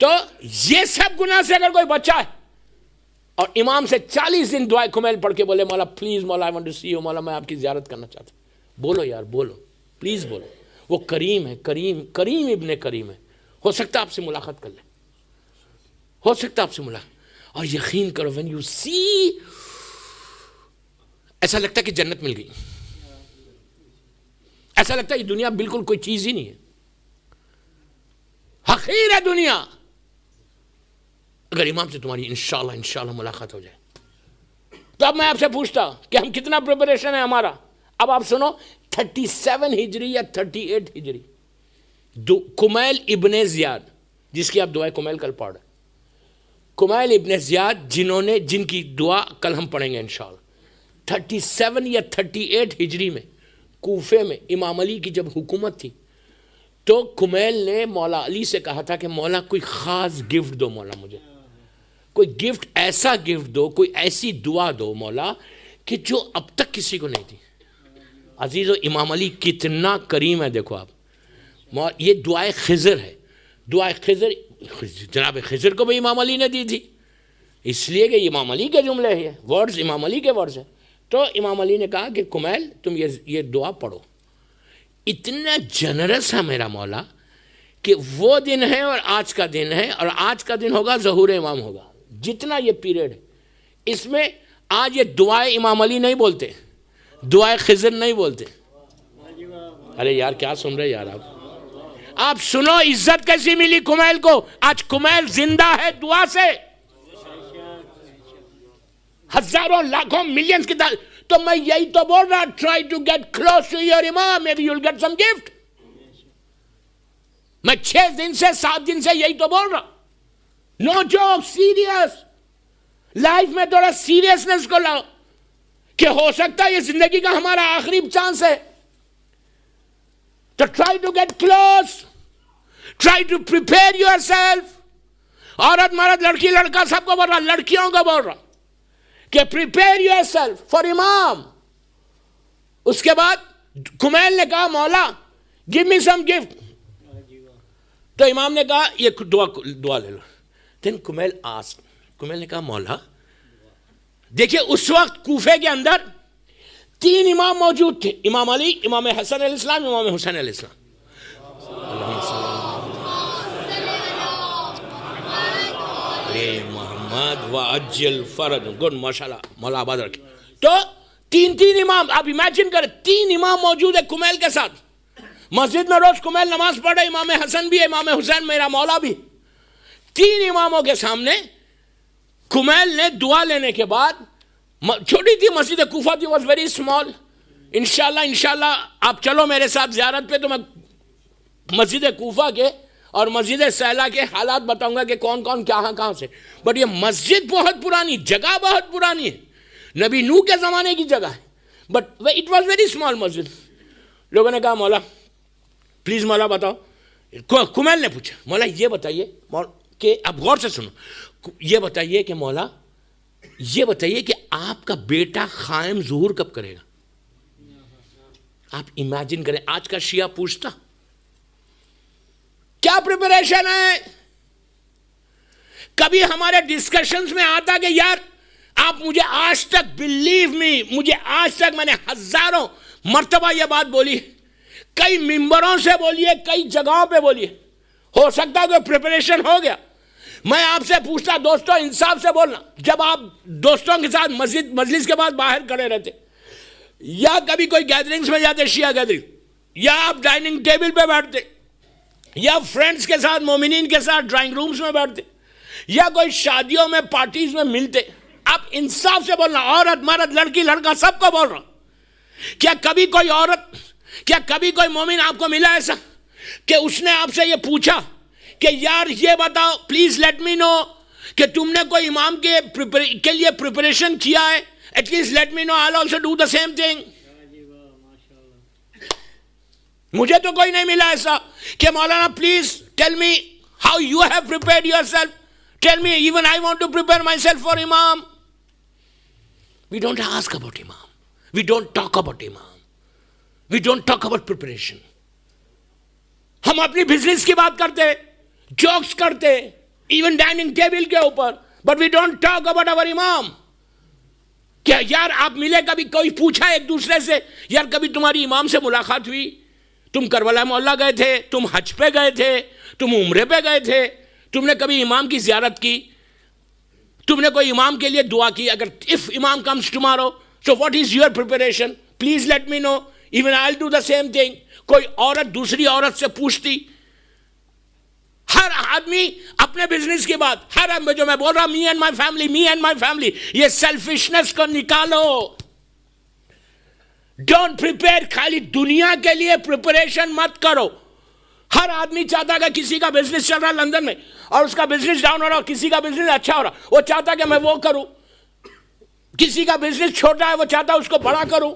تو یہ سب گناہ سے اگر کوئی بچا ہے اور امام سے 40 دن دعائے کمیل پڑھ کے بولے مولا پلیز مولا I want to see you, مولا میں آپ کی زیارت کرنا چاہتا ہوں، بولو یار بولو پلیز بولو. وہ کریم ہے، کریم ابن کریم ہے. ہو سکتا آپ سے ملاقات کر لیں، ہو سکتا آپ سے ملاقات. اور یقین کرو when you see ایسا لگتا ہے کہ جنت مل گئی، ایسا لگتا ہے یہ دنیا بالکل کوئی چیز ہی نہیں ہے، حقیر ہے دنیا. اگر امام سے تمہاری انشاءاللہ ملاقات ہو جائے تو اب میں آپ سے پوچھتا کہ ہم کتنا پریپریشن ہے ہمارا. اب آپ سنو 37 ہجری یا 38 ہجری کمیل ابن زیاد، جس کی آپ دعائے کمیل کل پڑھ رہے، کمیل ابن زیاد جن کی دعا کل ہم پڑھیں گے انشاءاللہ. 37 یا 38 ہجری میں کوفے میں امام علی کی جب حکومت تھی تو کمیل نے مولا علی سے کہا تھا کہ مولا کوئی خاص گفٹ دو، مولا مجھے کوئی گفٹ، ایسا گفٹ دو، کوئی ایسی دعا دو مولا کہ جو اب تک کسی کو نہیں تھی. عزیزو امام علی کتنا کریم ہے، دیکھو آپ، یہ دعائے خضر ہے. دعائے خضر جناب خضر کو بھی امام علی نے دی تھی، اس لیے کہ امام علی کے جملے ہیں، ورڈز امام علی کے ورڈز ہیں. تو امام علی نے کہا کہ کمیل تم یہ دعا پڑھو. اتنا جنرس ہے میرا مولا کہ وہ دن ہے اور آج کا دن ہے، اور آج کا دن ہوگا ظہور امام ہوگا. جتنا یہ پیریڈ ہے اس میں آج یہ دعائے امام علی نہیں بولتے، دعائے خضر نہیں بولتے. ارے یار کیا سن رہے یار آپ سنو عزت کیسی ملی کمیل کو. آج کمیل زندہ ہے دعا سے، ہزاروں لاکھوں ملینز کی تو میں یہی تو بول رہا، try to get close to your Imam, maybe you will get some gift. میں 6 دن سے 7 دن سے یہی تو بول رہا. نو جوک، سیریس لائف میں تھوڑا سیریسنس کو لاؤ کہ ہو سکتا ہے یہ زندگی کا ہمارا آخری چانس ہے. تو try to get close, try to prepare your self. عورت مرد لڑکی لڑکا سب کو بول رہا، لڑکیوں کو بول رہا کہ پریپیئر یور سیلف فار امام. اس کے بعد کمیل نے کہا مولا گیو می سم گفٹ. تو امام نے کہا یہ دعا لے لو. دین کمیل نے کہا مولا دیکھیے اس وقت کوفے کے اندر 3 امام موجود تھے، امام علی، امام حسن علیہ السلام، امام حسین علیہ السلام. محمد وعجل فرج. گڈ، ماشاءاللہ، مولا آباد رکھے. تو 3 امام، آپ امیجن کریں 3 امام موجود ہے کمیل کے ساتھ. مسجد میں روز کمیل نماز پڑھ رہے، امام حسن بھی ہے، امام حسین میرا مولا بھی. 3 اماموں کے سامنے کمیل نے دعا لینے کے بعد، چھوٹی تھی مسجد کوفہ تھی، واز ویری اسمال. انشاءاللہ آپ چلو میرے ساتھ زیارت پہ تو میں مسجد کوفہ کے اور مسجد سیلا کے حالات بتاؤں گا کہ کون کون کہاں سے. بٹ یہ مسجد بہت پرانی، جگہ بہت پرانی ہے، نبی نوح کے زمانے کی جگہ ہے، but it was very small مسجد. لوگوں نے کہا مولا پلیز مولا بتاؤ. کمیل نے پوچھا مولا یہ بتائیے کہ اب غور سے سنو، یہ بتائیے کہ مولا یہ بتائیے کہ آپ کا بیٹا قائم ظہور کب کرے گا. آپ امیجن کریں آج کا شیعہ پوچھتا کیا پریپریشن ہے. کبھی ہمارے ڈسکشنز میں آتا کہ یار آپ مجھے آج تک بلیو می، مجھے آج تک میں نے ہزاروں مرتبہ یہ بات بولی، کئی ممبروں سے بولیے، کئی جگہوں پہ بولیے، ہو سکتا ہے کہ پریپریشن ہو گیا. میں آپ سے پوچھتا دوستوں انصاف سے بولنا، جب آپ دوستوں کے ساتھ مجلس کے بعد باہر کھڑے رہتے یا کبھی کوئی گیدرنگز میں جاتے، شیعہ گیدرنگ، یا آپ ڈائننگ ٹیبل پہ بیٹھتے، یا فرینڈز کے ساتھ مومنین کے ساتھ ڈرائنگ رومز میں بیٹھتے، یا کوئی شادیوں میں پارٹیز میں ملتے، آپ انصاف سے بولنا، عورت مرد لڑکی لڑکا سب کو بول رہا، کیا کبھی کوئی عورت، کیا کبھی کوئی مومن آپ کو ملا ایسا کہ اس نے آپ سے یہ پوچھا کہ یار یہ بتاؤ پلیز لیٹ می نو کہ تم نے کوئی امام کے لیے پریپریشن کیا ہے، at least let me know, I also do the same thing. مجھے تو کوئی نہیں ملا ایسا کہ Maulana please tell me how you have prepared yourself, tell me even I want to prepare myself for Imam. We don't ask about امام، we don't talk about امام، we don't talk about preparation. ہم اپنی business کی بات کرتے، jokes کرتے، even dining table کے اوپر. But we don't talk about our امام. کیا یار آپ ملے کبھی کوئی پوچھا ایک دوسرے سے یار کبھی تمہاری امام سے ملاقات ہوئی؟ تم کربلا مولا گئے تھے, تم حج پہ گئے تھے, تم عمرے پہ گئے تھے, تم نے کبھی امام کی زیارت کی, تم نے کوئی امام کے لیے دعا کی؟ اگر if امام comes tomorrow, so what is your preparation? Please let me know. Even I'll do the same thing. کوئی عورت دوسری عورت سے پوچھتی. ہر آدمی اپنے بزنس کی بات, ہر جو میں بول رہا me and my family, me and my family, یہ سیلفشنس کو نکالو. ڈونٹ پریپیئر, خالی دنیا کے لیے پریپریشن مت کرو. ہر آدمی چاہتا ہے کہ کسی کا بزنس چل رہا ہے لندن میں اور اس کا بزنس ڈاؤن ہو رہا, کسی کا بزنس اچھا ہو رہا, وہ چاہتا ہے کہ میں وہ کروں. کسی کا بزنس چھوٹا ہے, وہ چاہتا ہے اس کو بڑا کروں.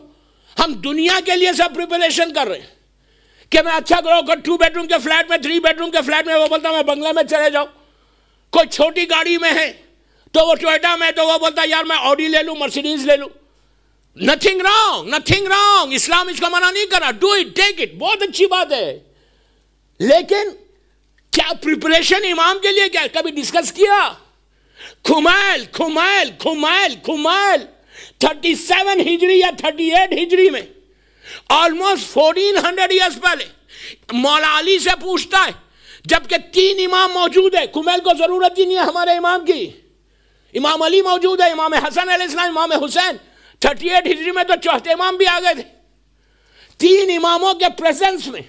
ہم دنیا کے لیے سب پریپریشن کر رہے ہیں کہ میں اچھا کروں. کوئی 2 بیڈ روم کے فلیٹ میں, 3 بیڈ روم کے فلیٹ میں, وہ بولتا میں بنگلے میں چلے جاؤں. کوئی چھوٹی گاڑی میں ہے تو وہ ٹوئیٹا میں, تو وہ بولتا یار میں آڈی لے لوں, مرسیڈیز لے لوں. Nothing wrong, nothing wrong. اسلام اس کو منع نہیں کر رہا. ڈو اٹ, ٹیک اٹ, بہت اچھی بات ہے. لیکن کیا پریپریشن امام کے لیے کیا کبھی ڈسکس کیا؟ کھمیل کھمیل کھمیل کھمیل 37 ہجری یا 38 ہجری میں, آلموسٹ 1400 ایئرس پہلے مولا علی سے پوچھتا ہے, جبکہ 3 امام موجود ہے. کھمیل کو ضرورت ہی نہیں ہے ہمارے امام کی. امام علی موجود ہے, امام حسن علیہ السلام, امام حسین. 38 ہجری میں تو چوتھے امام بھی آ گئے تھے. 3 اماموں کے پریزنس میں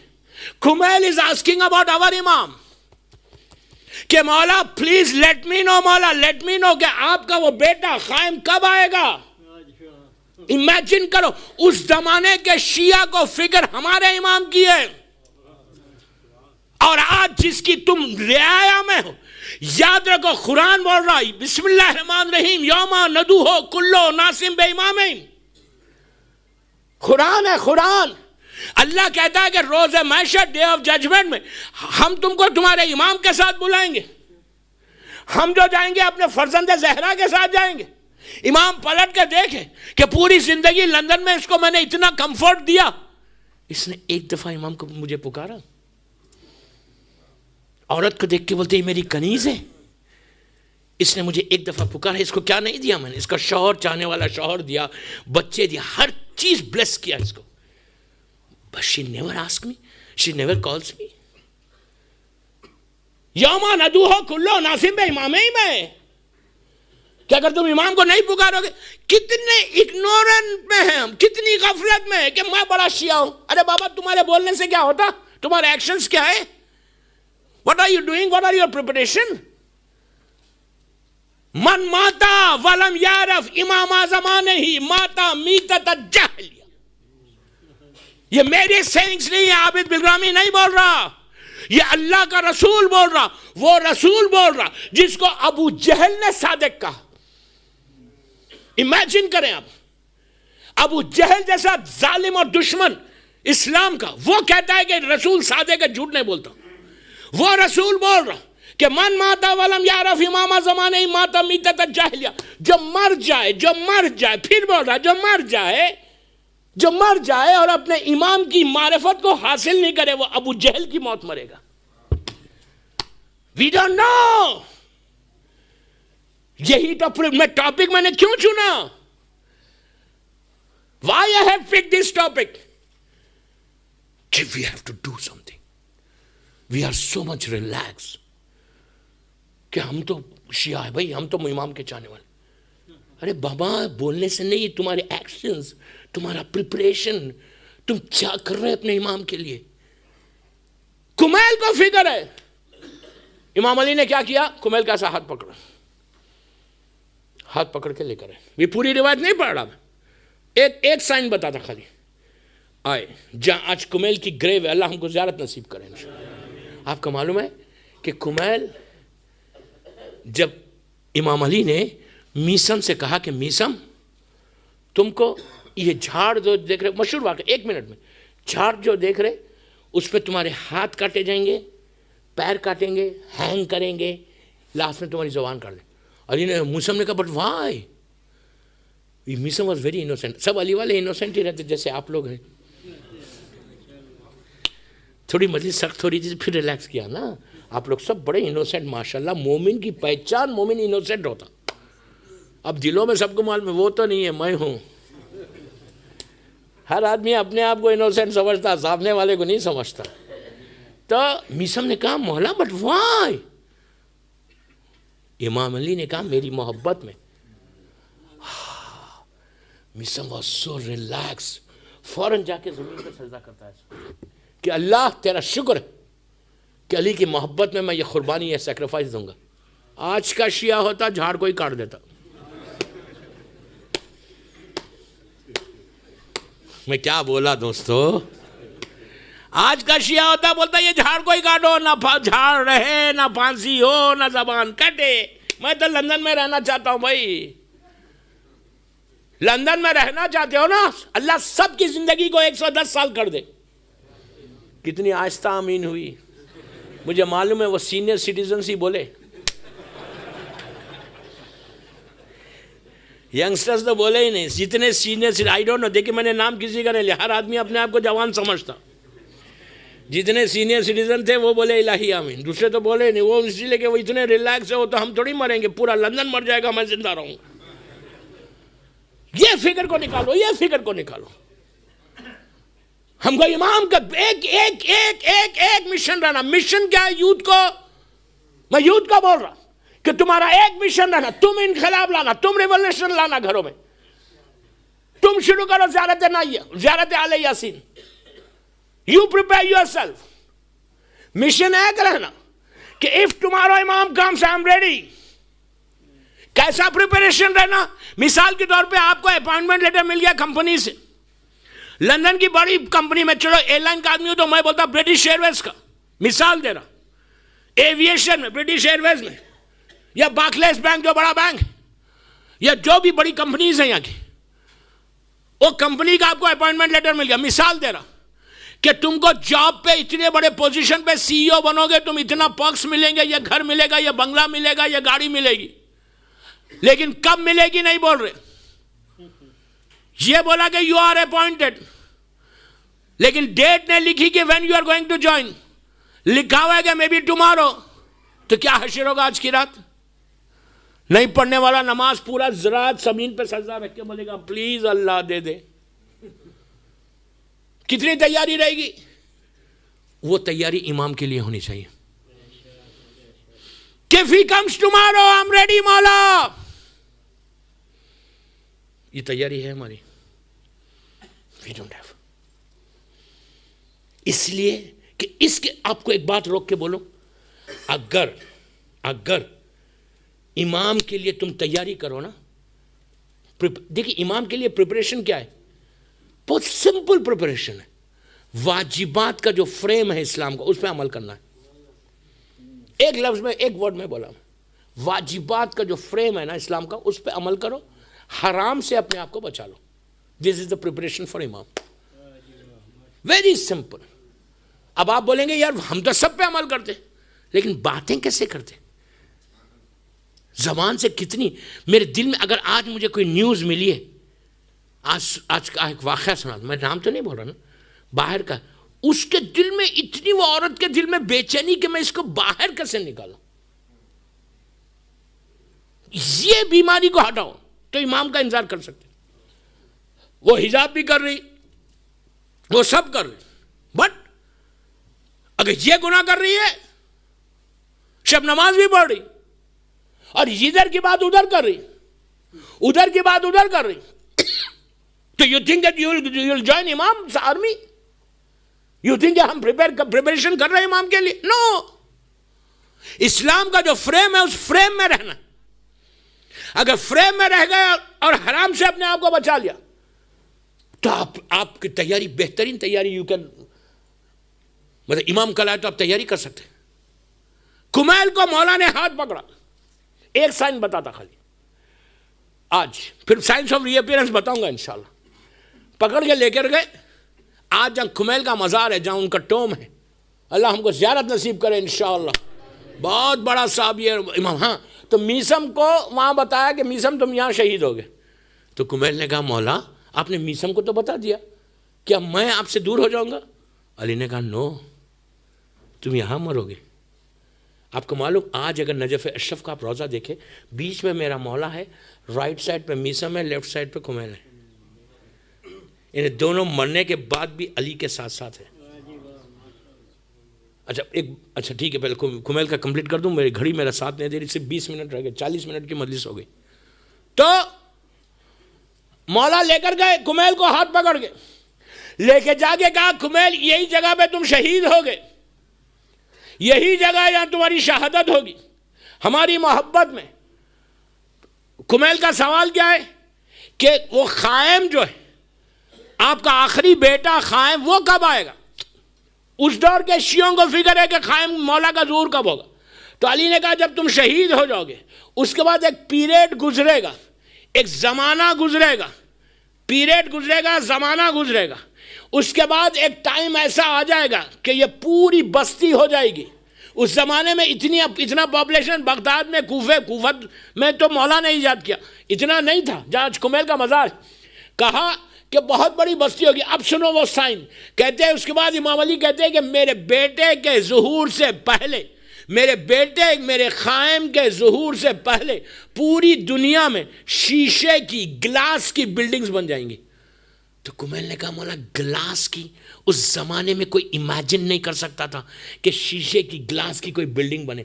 کھمیل از آسکنگ اباؤٹ آور امام کہ مولا پلیز لیٹ می نو, مولا لیٹ می نو کہ آپ کا وہ بیٹا قائم کب آئے گا. امیجن کرو, اس زمانے کے شیعہ کو فکر ہمارے امام کی ہے, اور آج جس کی تم رعایا میں ہو. یاد رکھو قرآن بول رہا ہے بسم اللہ الرحمن الرحیم یوما ندوہ کلو ناسم بے امامین. قرآن ہے, قرآن. اللہ کہتا ہے کہ روز محشر, ڈے آف ججمنٹ میں ہم تم کو تمہارے امام کے ساتھ بلائیں گے. ہم جو جائیں گے اپنے فرزند زہرا کے ساتھ جائیں گے. امام پلٹ کے دیکھیں کہ پوری زندگی لندن میں اس کو میں نے اتنا کمفرٹ دیا, اس نے ایک دفعہ امام کو مجھے پکارا. عورت کو دیکھ کے بولتے یہ میری کنیز ہے, اس نے مجھے ایک دفعہ پکارا. اس کو کیا نہیں دیا میں نے, اس کا شوہر, چاہنے والا شوہر دیا, بچے دیا, ہر چیز بلیس کیا اس کو. But she never asked me. She never calls me. یوما Nadwa کلو ناسم بے امامین میں, کہ اگر تم امام کو نہیں پکارو گے. کتنے اگنورنٹ میں ہیں ہم, کتنی غفلت میں ہے کہ میں بڑا شیعہ ہوں. ارے بابا تمہارے بولنے سے کیا ہوتا, تمہارے ایکشنز کیا ہے. What are you doing? What are your preparation? من ماتا ولم یعرف امام زمانے ہی ماتا میتت الجہلیہ. یہ میرے سینگز نہیں ہے, عابد بلرامی نہیں بول رہا, یہ اللہ کا رسول بول رہا. وہ رسول بول رہا جس کو ابو جہل نے صادق کہا. امیجن کریں آپ, ابو جہل جیسا ظالم اور دشمن اسلام کا, وہ کہتا ہے کہ رسول صادق ہے, جھوٹ نہیں بولتا. وہ رسول بول رہا کہ من ماتا ولم یعرف امام زمانے ماتا میتت الجاہلیہ. جو مر جائے, جو مر جائے, پھر بول رہا جو مر جائے, جو مر جائے اور اپنے امام کی معرفت کو حاصل نہیں کرے, وہ ابو جہل کی موت مرے گا. We don't know. یہی ٹاپک میں نے کیوں چنا. Why I have picked this topic? We have to do something. We are so much relaxed. کہ ہم تو شیعہ ہے بھائی, ہم تو امام کے چاہنے والے. ارے بابا بولنے سے نہیں, تمہارے ایکشنز, تمہارا پریپریشن, تم کیا کر رہے اپنے امام کے لیے. کمیل کو فکر ہے. امام علی نے کیا کیا, کمیل کا ایسا ہاتھ پکڑا, ہاتھ پکڑ کے لے کر آئے. یہ پوری روایت نہیں پڑھ رہا میں, ایک سائن بتاتا خالی. آئے جہاں آج کمیل کی گریو ہے, اللہ ہم کو زیارت نصیب کرے انشاءاللہ. آپ کو معلوم ہے کہ کمیل, جب امام علی نے میسم سے کہا کہ میسم تم کو یہ جھاڑ جو دیکھ رہے, مشہور واقعہ, 1 منٹ میں, جھاڑ جو دیکھ رہے اس پہ تمہارے ہاتھ کاٹے جائیں گے, پیر کاٹیں گے, ہینگ کریں گے, لاسٹ میں تمہاری زبان کاٹ دیں. علی نے, موسم نے کہا but why. Maitham was very innocent. سب علی والے انوسینٹ ہی رہتے جیسے آپ لوگ ہیں. تھوڑی مجلس سخت ہو رہی تھی, پھر ریلیکس کیا نا. آپ لوگ سب بڑے انوسینٹ ماشاءاللہ. مومن کی پہچان مومن انوسینٹ ہوتا. اب دلوں میں سب کو معلوم ہے وہ تو نہیں ہے، میں ہوں. ہر آدمی اپنے آپ کو انوسینٹ سمجھتا، سامنے والے کو نہیں سمجھتا. تو میسم نے کہا مولا بٹ وائی؟ امام علی نے کہا میری محبت میں. Maisam was so relax. فوراً جا کے زمین پہ سجدہ کرتا ہے کہ اللہ تیرا شکر ہے کہ علی کی محبت میں یہ قربانی، یہ سیکریفائس دوں گا. آج کا شیعہ ہوتا جھاڑ کو ہی کاٹ دیتا. میں کیا بولا دوستو؟ آج کا شیعہ ہوتا بولتا یہ جھاڑ کو ہی کاٹو، نہ جھاڑ رہے نہ پھانسی ہو نہ زبان کٹے. میں تو لندن میں رہنا چاہتا ہوں بھائی. لندن میں رہنا چاہتے ہو نا، اللہ سب کی زندگی کو 110 سال کر دے. کتنی آہستہ آمین ہوئی. مجھے معلوم ہے وہ سینئر سٹیزنز ہی بولے، ینگسٹرز تو بولے ہی نہیں. جتنے سینئر آئی ڈونٹ نو، دیکھیں میں نے نام کسی کا نہیں لیا، ہر آدمی اپنے آپ کو جوان سمجھتا. جتنے سینئر سٹیزن تھے وہ بولے الہی آمین. دوسرے تو بولے نہیں، وہ اسی لیے کہ وہ اتنے ریلیکس ہے، وہ تو ہم تھوڑی مریں گے، پورا لندن مر جائے گا، میں زندہ رہوں. یہ فکر کو نکالو، یہ فکر کو نکالو. ہم کو امام کا ایک ایک ایک ایک ایک مشن رہنا. مشن کیا ہے یوتھ کو؟ میں یوتھ کو بول رہا کہ تمہارا ایک مشن رہنا، تم انقلاب لانا، تم ریولوشن لانا گھروں میں. تم شروع کرو زیارت آل یاسین. You prepare yourself. مشن ایک رہنا کہ if tomorrow امام comes I'm ready. کیسا پریپریشن رہنا؟ مثال کے طور پہ آپ کو اپائنٹمنٹ لیٹر مل گیا کمپنی سے، لندن کی بڑی کمپنی میں. چلو ایئر لائن کا آدمی ہو تو میں بولتا برٹش ایئر ویز کا مثال دے رہا. ایویشن میں برٹش ایئر ویز میں، یا بارکلیز بینک جو بڑا بینک، یا جو بھی بڑی کمپنیز ہیں یہاں کی، وہ کمپنی کا آپ کو اپائنٹمنٹ لیٹر مل گیا. مثال دے رہا کہ تم کو جاب پہ اتنے بڑے پوزیشن پہ سی ای او بنو گے، تم اتنا پرکس ملیں گے، یہ گھر ملے گا، یہ بنگلہ ملے گا، یہ گاڑی ملے گی. لیکن کب ملے گی نہیں بول رہے. یہ بولا کہ یو آر اپوائنٹڈ، لیکن ڈیٹ نے لکھی کہ when you are going to join, لکھا ہوا ہے کہ مے بی ٹمارو. تو کیا حشر ہوگا آج کی رات؟ نہیں پڑھنے والا نماز پورا رات زمین پہ سجدہ رکھ کے بولے گا پلیز اللہ دے دے. کتنی تیاری رہے گی؟ وہ تیاری امام کے لیے ہونی چاہیے کہ if he comes tomorrow I'm ready مولا. یہ تیاری ہے ہماری. we don't have. اس لیے کہ اس کے آپ کو ایک بات روک کے بولو، اگر امام کے لیے تم تیاری کرو نا، دیکھیں امام کے لیے پریپریشن کیا ہے؟ بہت سمپل پریپریشن ہے. واجبات کا جو فریم ہے اسلام کا، اس پہ عمل کرنا ہے. ایک لفظ میں، ایک ورڈ میں بولا، واجبات کا جو فریم ہے نا اسلام کا، اس پہ عمل کرو، حرام سے اپنے آپ کو بچا لو. دس از دا پریپریشن فار امام. Very simple. اب آپ بولیں گے یار ہم تو سب پہ عمل کرتے، لیکن باتیں کیسے کرتے؟ زبان سے کتنی. میرے دل میں اگر آج مجھے کوئی نیوز ملی ہے، آج کا ایک واقعہ سنا، میں نام تو نہیں بول رہا نا، باہر کا، اس کے دل میں اتنی، وہ عورت کے دل میں بے چینی کہ میں اس کو باہر کیسے نکالوں. یہ بیماری کو ہٹاؤ تو امام کا انتظار کر سکتے. وہ حجاب بھی کر رہی، وہ سب کر رہی، بٹ اگر یہ گناہ کر رہی ہے، شب نماز بھی پڑھ رہی، اور ادھر کی بات ادھر کر رہی، ادھر کی بات ادھر کر رہی، تو you think that you will join امام آرمی؟ You think کہ ہم پریپریشن کر رہے ہیں امام کے لیے؟ نو. اسلام کا جو فریم ہے اس فریم میں رہنا. اگر فریم میں رہ گئے اور حرام سے اپنے آپ کو بچا لیا تو آپ کی تیاری بہترین تیاری یو کین، مطلب امام کل آئے تو آپ تیاری کر سکتے. کمیل کو مولا نے ہاتھ پکڑا، ایک سائن بتاتا خالی، آج پھر سائنس آف ری اپیئرنس بتاؤں گا انشاءاللہ. پکڑ کے لے کر گئے. آج جہاں کمیل کا مزار ہے، جہاں ان کا ٹوم ہے، اللہ ہم کو زیارت نصیب کرے انشاءاللہ. بہت بڑا صاحب یہ امام. ہاں تو میسم کو وہاں بتایا کہ میسم تم یہاں شہید ہو گئے. تو کمیل نے کہا مولا آپ نے میسم کو تو بتا دیا، کیا میں آپ سے دور ہو جاؤں گا؟ علی نے کہا نو، تم یہاں مرو گے. آپ کو معلوم آج اگر نجف اشرف کا آپ روضہ دیکھیں، بیچ میں میرا مولا ہے، رائٹ سائڈ پہ میسم ہے، لیفٹ سائڈ پہ کمیل ہے. انہیں دونوں مرنے کے بعد بھی علی کے ساتھ ساتھ ہے. اچھا ٹھیک ہے، پہلے کمیل کا کمپلیٹ کر دوں، میری گھڑی میرا ساتھ نہیں دے رہی، صرف 20 منٹ رہ گئے، 40 منٹ کی مجلس ہو گئی. تو مولا لے کر گئے کمیل کو، ہاتھ پکڑ کے لے کے جا کے کہا کمیل یہی جگہ پہ تم شہید ہو گئے، یہی جگہ یہاں تمہاری شہادت ہوگی. ہماری محبت میں کمیل کا سوال کیا ہے کہ وہ قائم جو ہے آپ کا آخری بیٹا قائم، وہ کب آئے گا؟ اس دور کے شیعوں کو فکر ہے کہ قائم مولا کا ظہور کب ہوگا. تو علی نے کہا جب تم شہید ہو جاؤ گے اس کے بعد ایک پیریڈ گزرے گا، ایک زمانہ گزرے گا، پیریڈ گزرے گا، زمانہ گزرے گا. اس کے بعد ایک ٹائم ایسا آ جائے گا کہ یہ پوری بستی ہو جائے گی. اس زمانے میں اتنا پاپولیشن بغداد میں، کوفت میں تو مولا نے ایجاد کیا، اتنا نہیں تھا جہاں کمیل کا مزار. کہا کہ بہت بڑی بستی ہوگی. اب سنو وہ سائن کہتے ہیں. اس کے بعد امام علی کہتے ہیں کہ میرے بیٹے کے ظہور سے پہلے، میرے بیٹے میرے قائم کے ظہور سے پہلے پوری دنیا میں شیشے کی، گلاس کی بلڈنگز بن جائیں گی. تو کمیل نے کہا مولا گلاس کی؟ اس زمانے میں کوئی امیجن نہیں کر سکتا تھا کہ شیشے کی، گلاس کی کوئی بلڈنگ بنے.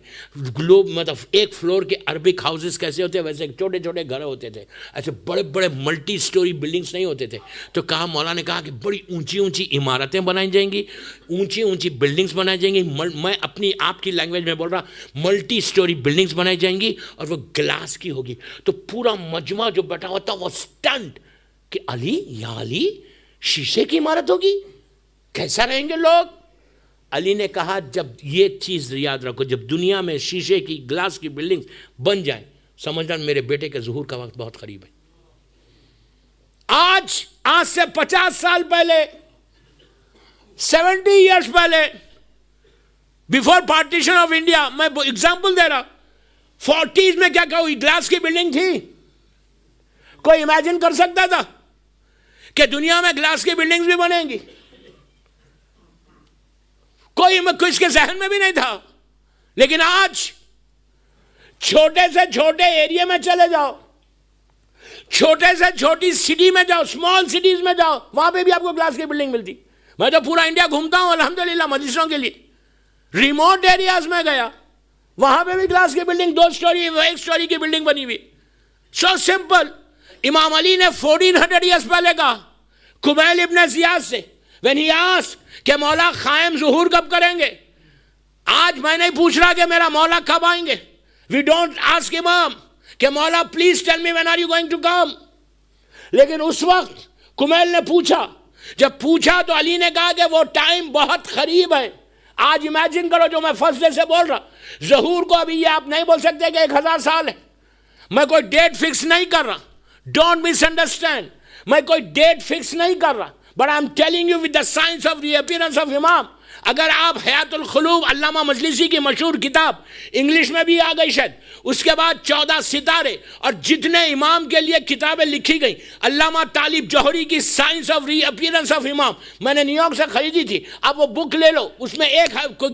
گلوب مطلب ایک فلور کے عربک ہاؤسز کیسے ہوتے ہیں ویسے چھوٹے چھوٹے گھر ہوتے تھے، ایسے بڑے بڑے ملٹی سٹوری بلڈنگز نہیں ہوتے تھے. تو کہا مولا نے کہا کہ بڑی اونچی اونچی عمارتیں بنائی جائیں گی، اونچی اونچی بلڈنگز بنائی جائیں گی. میں اپنی آپ کی لینگویج میں بول رہا، ملٹی سٹوری بلڈنگز بنائی جائیں گی اور وہ گلاس کی ہوگی. تو پورا مجمع جو بیٹھا ہوا تھا وہ اسٹنٹ کہ علی، یا علی شیشے کی عمارت ہوگی، کیسا رہیں گے لوگ؟ علی نے کہا جب یہ چیز یاد رکھو، جب دنیا میں شیشے کی، گلاس کی بلڈنگ بن جائیں، سمجھنا میرے بیٹے کے ظہور کا وقت بہت قریب ہے. آج سے 50 سال پہلے، 70 ایئرز پہلے، بیفور پارٹیشن آف انڈیا، میں ایگزامپل دے رہا، 40s میں کیا کوئی گلاس کی بلڈنگ تھی؟ کوئی امیجن کر سکتا تھا کہ دنیا میں گلاس کی بلڈنگز بھی بنیں گی؟ کوئی اس کے ذہن میں بھی نہیں تھا. لیکن آج چھوٹے سے چھوٹے ایریے میں چلے جاؤ، چھوٹے سے چھوٹی سٹی میں جاؤ، اسمال سٹیز میں جاؤ، وہاں پہ بھی آپ کو گلاس کی بلڈنگ ملتی. میں تو پورا انڈیا گھومتا ہوں الحمدللہ مجلسوں کے لیے. ریموٹ ایریاز میں گیا، وہاں پہ بھی گلاس کی بلڈنگ، 2 سٹوری، 1 سٹوری کی بلڈنگ بنی ہوئی. So simple. امام علی نے 1400 ایئرز پہلے کہا کمیل ابن زیاد سے، when he asked کہ مولا قائم ظہور کب کریں گے. آج میں نہیں پوچھ رہا کہ میرا مولا کب آئیں گے. we don't ask امام کہ مولا please tell me when are you going to come. لیکن اس وقت کمیل نے پوچھا. جب پوچھا تو علی نے کہا کہ وہ ٹائم بہت قریب ہے. آج امیجن کرو جو میں فرسٹ ڈے سے بول رہا، ظہور کو ابھی یہ آپ نہیں بول سکتے کہ 1000 سال ہے. میں کوئی ڈیٹ فکس نہیں کر رہا، ڈونٹ مس انڈرسٹینڈ. میں کوئی ڈیٹ فکس نہیں کر رہا، but I'm telling you with the science of the appearance of Imam. اگر آپ حیات القلوب علامہ مجلسی کی مشہور کتاب، انگلش میں بھی آ گئی شاید، اس کے بعد 14 ستارے اور جتنے امام کے لیے کتابیں لکھی گئیں، علامہ طالب جوہری کی science of reappearance of امام، میں نے نیو یارک سے خریدی تھی. آپ وہ بک لے لو، اس میں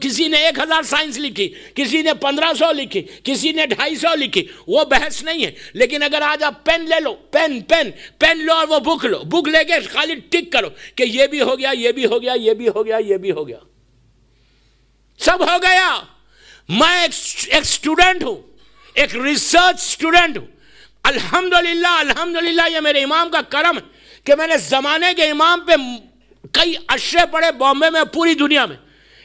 کسی نے 1000 سائنس لکھی، کسی نے 1500 لکھی، کسی نے 250 لکھی، وہ بحث نہیں ہے. لیکن اگر آج آپ پین لے لو، پین لو اور وہ بک لو، بک لے کے خالی ٹک کرو کہ یہ بھی ہو گیا، یہ بھی ہو گیا، یہ بھی ہو گیا، یہ بھی ہو گیا، سب ہو گیا. میں ایک سٹوڈنٹ ہوں، ایک ریسرچ سٹوڈنٹ ہوں. الحمدللہ یہ میرے امام کا کرم ہے کہ میں نے زمانے کے امام پہ کئی اشرے پڑھے بامبے میں، پوری دنیا میں.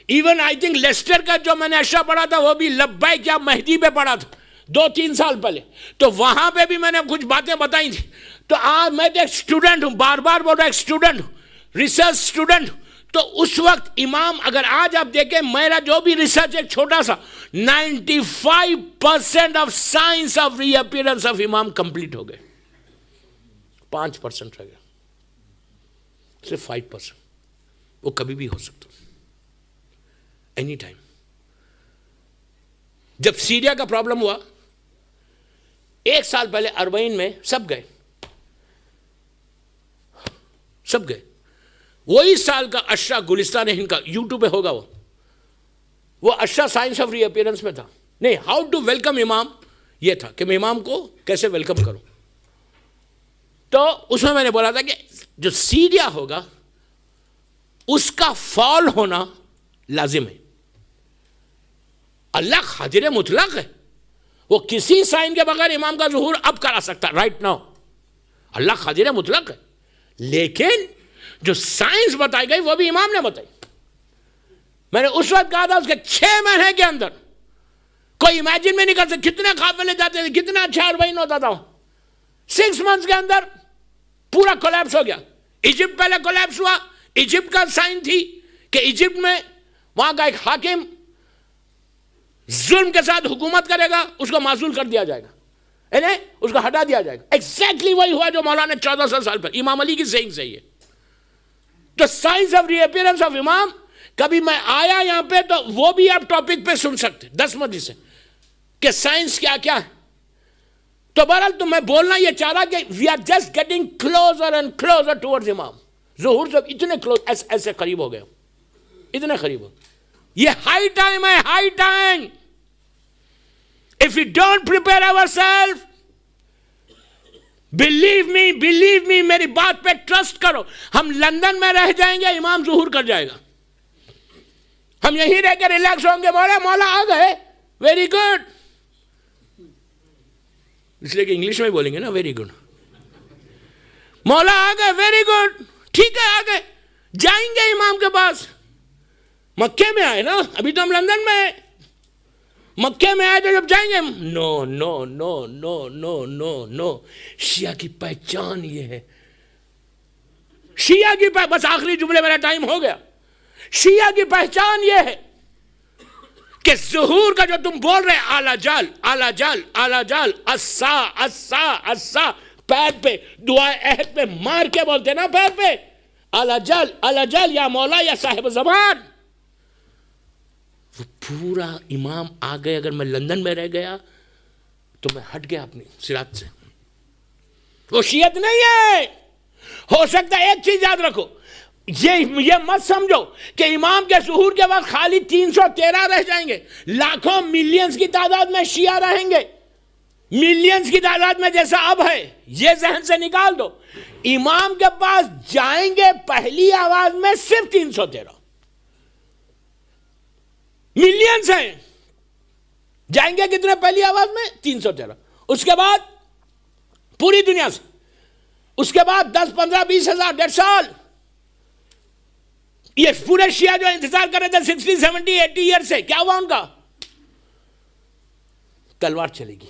ایون آئی تھنک لیسٹر کا جو میں نے اشرا پڑھا تھا وہ بھی لبیک یا مہدی پہ پڑھا تھا 2-3 سال پہلے. تو وہاں پہ بھی میں نے کچھ باتیں بتائی تھی. تو آج میں تو ایک سٹوڈنٹ ہوں، بار بار بول رہا ایک سٹوڈنٹ ہوں، ریسرچ سٹوڈنٹ ہوں. تو اس وقت امام، اگر آج آپ دیکھیں میرا جو بھی ریسرچ ایک چھوٹا سا، 95% of science of reappearance of امام کمپلیٹ ہو گئے. 5% رہ گیا، صرف 5%. وہ کبھی بھی ہو سکتا، اینی ٹائم. جب سیریا کا پرابلم ہوا 1 سال پہلے، 40 میں سب گئے. وہی سال کا اشرا گلستان ہند کا یوٹیوب پہ ہوگا، وہ اشرا سائنس آف ری اپیئرنس میں تھا. نہیں, ہاؤ ٹو ویلکم امام یہ تھا کہ میں امام کو کیسے ویلکم کروں. تو اس میں نے بولا تھا کہ جو سیدھا ہوگا اس کا فال ہونا لازم ہے. اللہ قادر مطلق ہے, وہ کسی سائن کے بغیر امام کا ظہور اب کرا سکتا رائٹ ناؤ. اللہ قادر مطلق ہے, لیکن جو سائنس بتائی گئی وہ بھی امام نے بتائی. میں نے اس وقت کہا تھا اس کے 6 مہینے کے اندر کوئی امیجن میں نہیں کر سکتا کتنے قافلے جاتے تھے, کتنا اچھا اربعین ہوتا تھا. 6 months کے اندر پورا کولیپس ہو گیا. ایجپٹ پہلے کولیپس ہوا. ایجپٹ کا سائن تھی کہ ایجپٹ میں وہاں کا ایک حاکم ظلم کے ساتھ حکومت کرے گا, اس کو معزول کر دیا جائے گا, یعنی اس کو ہٹا دیا جائے گا. ایگزیکٹلی وہی ہوا جو مولانا 1400 سال پر امام علی کی سینگ سے. تو science of reappearance of امام, کبھی میں آیا یہاں پہ تو وہ بھی آپ ٹاپک پہ سن سکتے 10 مجلس سے کہ سائنس کیا کیا ہے. تو بہرحال تو میں بولنا یہ چاہ رہا کہ we are just getting closer and closer towards امام. ظہور سے اتنے کلوز ایسے قریب ہو گئے, اتنے قریب ہو. یہ ہائی ٹائم ہے, high time. If we don't prepare ourselves, believe me, میری بات پہ ٹرسٹ کرو, ہم لندن میں رہ جائیں گے, امام ظہور کر جائے گا. ہم یہیں رہ کے ریلیکس ہوں گے, مولا آ گئے, ویری گڈ, اس لیے کہ انگلش میں بولیں گے نا, ویری گڈ, مولا آ گئے, ویری گڈ, ٹھیک ہے, آ گئے, جائیں گے امام کے پاس. مکے میں آئے نا, ابھی تو ہم لندن میں آئے, مکے میں آئے تو جب جائیں گے. نو نو نو نو نو نو نو, شیعہ کی پہچان یہ ہے, شیعہ کی بس آخری جملے, میرا ٹائم ہو گیا. شیعہ کی پہچان یہ ہے کہ ظہور کا جو تم بول رہے اعلی جال اعلی جال اعلی جال اسا اسا اسا, پیر پہ دعائے عہد پہ مار کے بولتے نا, پیر پہ اعلی جال یا مولا یا صاحب زمان. وہ پورا امام آ گئے. اگر میں لندن میں رہ گیا تو میں ہٹ گیا اپنی صراط سے. وہ شیعت نہیں ہے. ہو سکتا ہے ایک چیز یاد رکھو, یہ مت سمجھو کہ امام کے ظہور کے وقت خالی 313 رہ جائیں گے, لاکھوں ملینز کی تعداد میں شیعہ رہیں گے, ملینز کی تعداد میں جیسا اب ہے. یہ ذہن سے نکال دو, امام کے پاس جائیں گے پہلی آواز میں صرف 313, ملینز ہیں, جائیں گے کتنے پہلی آواز میں 313. اس کے بعد پوری دنیا سے, اس کے بعد 10 15 20 ہزار 1.5 سال. یہ پورے شیعہ جو انتظار کر رہے تھے 60 70 80 ایئر سے, کیا ہوا ان کا؟ تلوار چلے گی.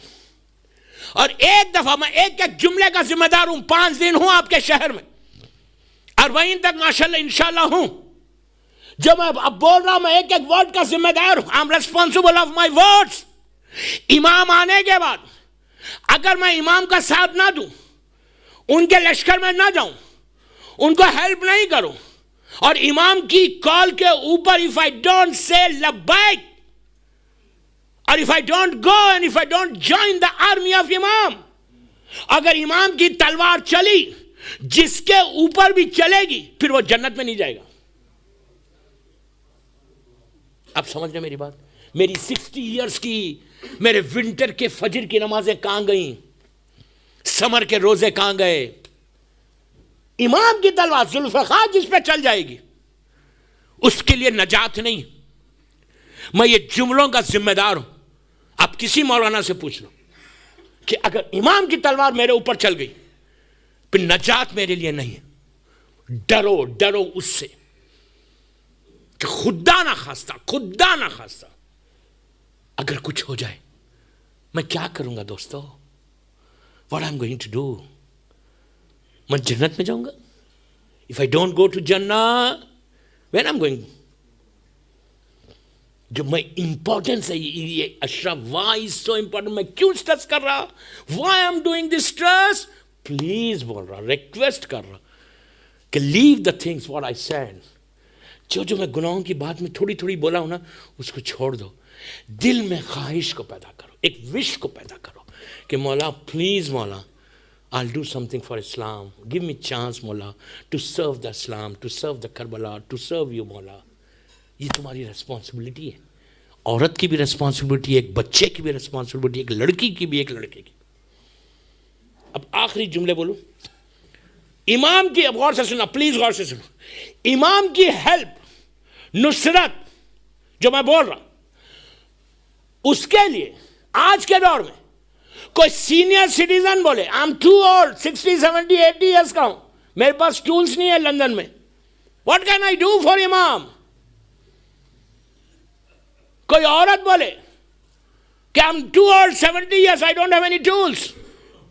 اور ایک دفعہ میں ایک ایک جملے کا ذمہ دار ہوں. 5 دن ہوں آپ کے شہر میں, اربعین تک ماشاءاللہ انشاءاللہ ہوں. جو میں اب بول رہا ہوں میں ایک ایک ورڈ کا ذمہ دار ہوں. I'm responsible of my words. امام آنے کے بعد اگر میں امام کا ساتھ نہ دوں, ان کے لشکر میں نہ جاؤں, ان کو ہیلپ نہیں کروں, اور امام کی کال کے اوپر if I don't say لبیک, اور if I don't go and if I don't join the army of امام, اگر امام کی تلوار چلی جس کے اوپر بھی چلے گی پھر وہ جنت میں نہیں جائے گا. اب سمجھ رہے میری بات؟ میری 60 ایئرس کی, میرے ونٹر کے فجر کی نمازیں کہاں گئیں, سمر کے روزے کہاں گئے؟ امام کی تلوار ذوالفقار جس پہ چل جائے گی اس کے لیے نجات نہیں. میں یہ جملوں کا ذمہ دار ہوں. آپ کسی مولانا سے پوچھ لو کہ اگر امام کی تلوار میرے اوپر چل گئی پھر نجات میرے لیے نہیں ہے. ڈرو اس سے کہ خدا نہ خواستہ اگر کچھ ہو جائے میں کیا کروں گا دوستو؟ What I'm going to do? میں جنت میں جاؤں گا؟ If I don't go to Jannah, when I'm going? جو میں امپورٹنس ہے یہ اشرف, why is so important, میں کیوں سٹرس کر رہا, why I'm doing this stress, please بول رہا, ریکویسٹ کر رہا کہ leave the things what I said. جو میں گناہوں کی بات میں تھوڑی تھوڑی بولا ہوں نا اس کو چھوڑ دو. دل میں خواہش کو پیدا کرو, ایک وش کو پیدا کرو کہ مولا پلیز مولا I'll do something for Islam. Give me chance مولا to serve the Islam, to serve the Karbala, to serve you مولا. یہ تمہاری ریسپانسبلٹی ہے. عورت کی بھی ریسپانسبلٹی ہے, ایک بچے کی بھی ریسپانسبلٹی ہے, ایک لڑکی کی بھی, ایک لڑکے کی. اب آخری جملے بولوں. امام کی, اب غور سے سننا پلیز, غور سے سنو. امام کی ہیلپ, نصرت جو میں بول رہا, اس کے لیے آج کے دور میں کوئی سینئر سٹیزن بولے I am too old, 60, 70, 80 years کا ہوں, میرے پاس ٹولز نہیں ہے لندن میں, what can I do for امام. کوئی عورت بولے کہ I am too old, 70 years, I don't have any tools,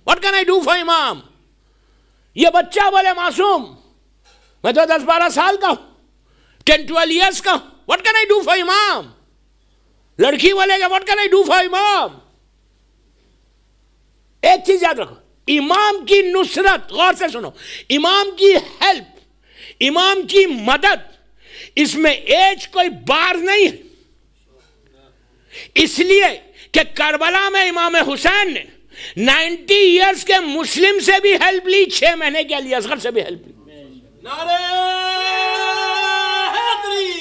what can I do for امام. یہ بچہ بولے معصوم, میں تو 10-12 سال کا ہوں, 10-12 ایئرس کا ہوں, what can I do for Imam. لڑکی بولے گا what can I do for Imam. ایک چیز یاد رکھو, امام کی نصرت, غور سے سنو, امام کی ہیلپ, امام کی مدد, اس میں ایج کوئی بار نہیں ہے. اس لیے کہ کربلا میں امام حسین نے 90 ایئرس کے مسلم سے بھی ہیلپ لی, 6 مہینے کے علی اصغر سے بھی ہیلپ لی. نعرہ حیدری,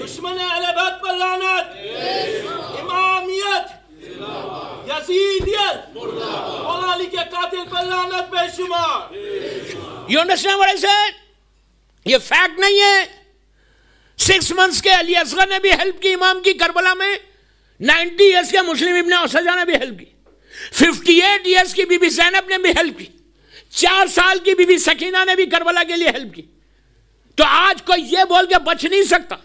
دشمن اہل بیت پر لعنت, امامیت, یزیدیت, مولا علی کے قاتل پر لعنت بے شمار. You understand what I said? یہ فیکٹ نہیں ہے. 6 months کے علی اصغر نے بھی ہیلپ کی امام کی کربلا میں, 90 ایئرس کے مسلم ابن اسجہ نے بھی ہیلپ کی, 58 ایئرس کی بی بی زینب نے بھی ہیلپ کی, 4 سال کی بی بی سکینہ نے بھی کربلا کے لیے ہیلپ کی. تو آج کوئی یہ بول کے بچ نہیں سکتا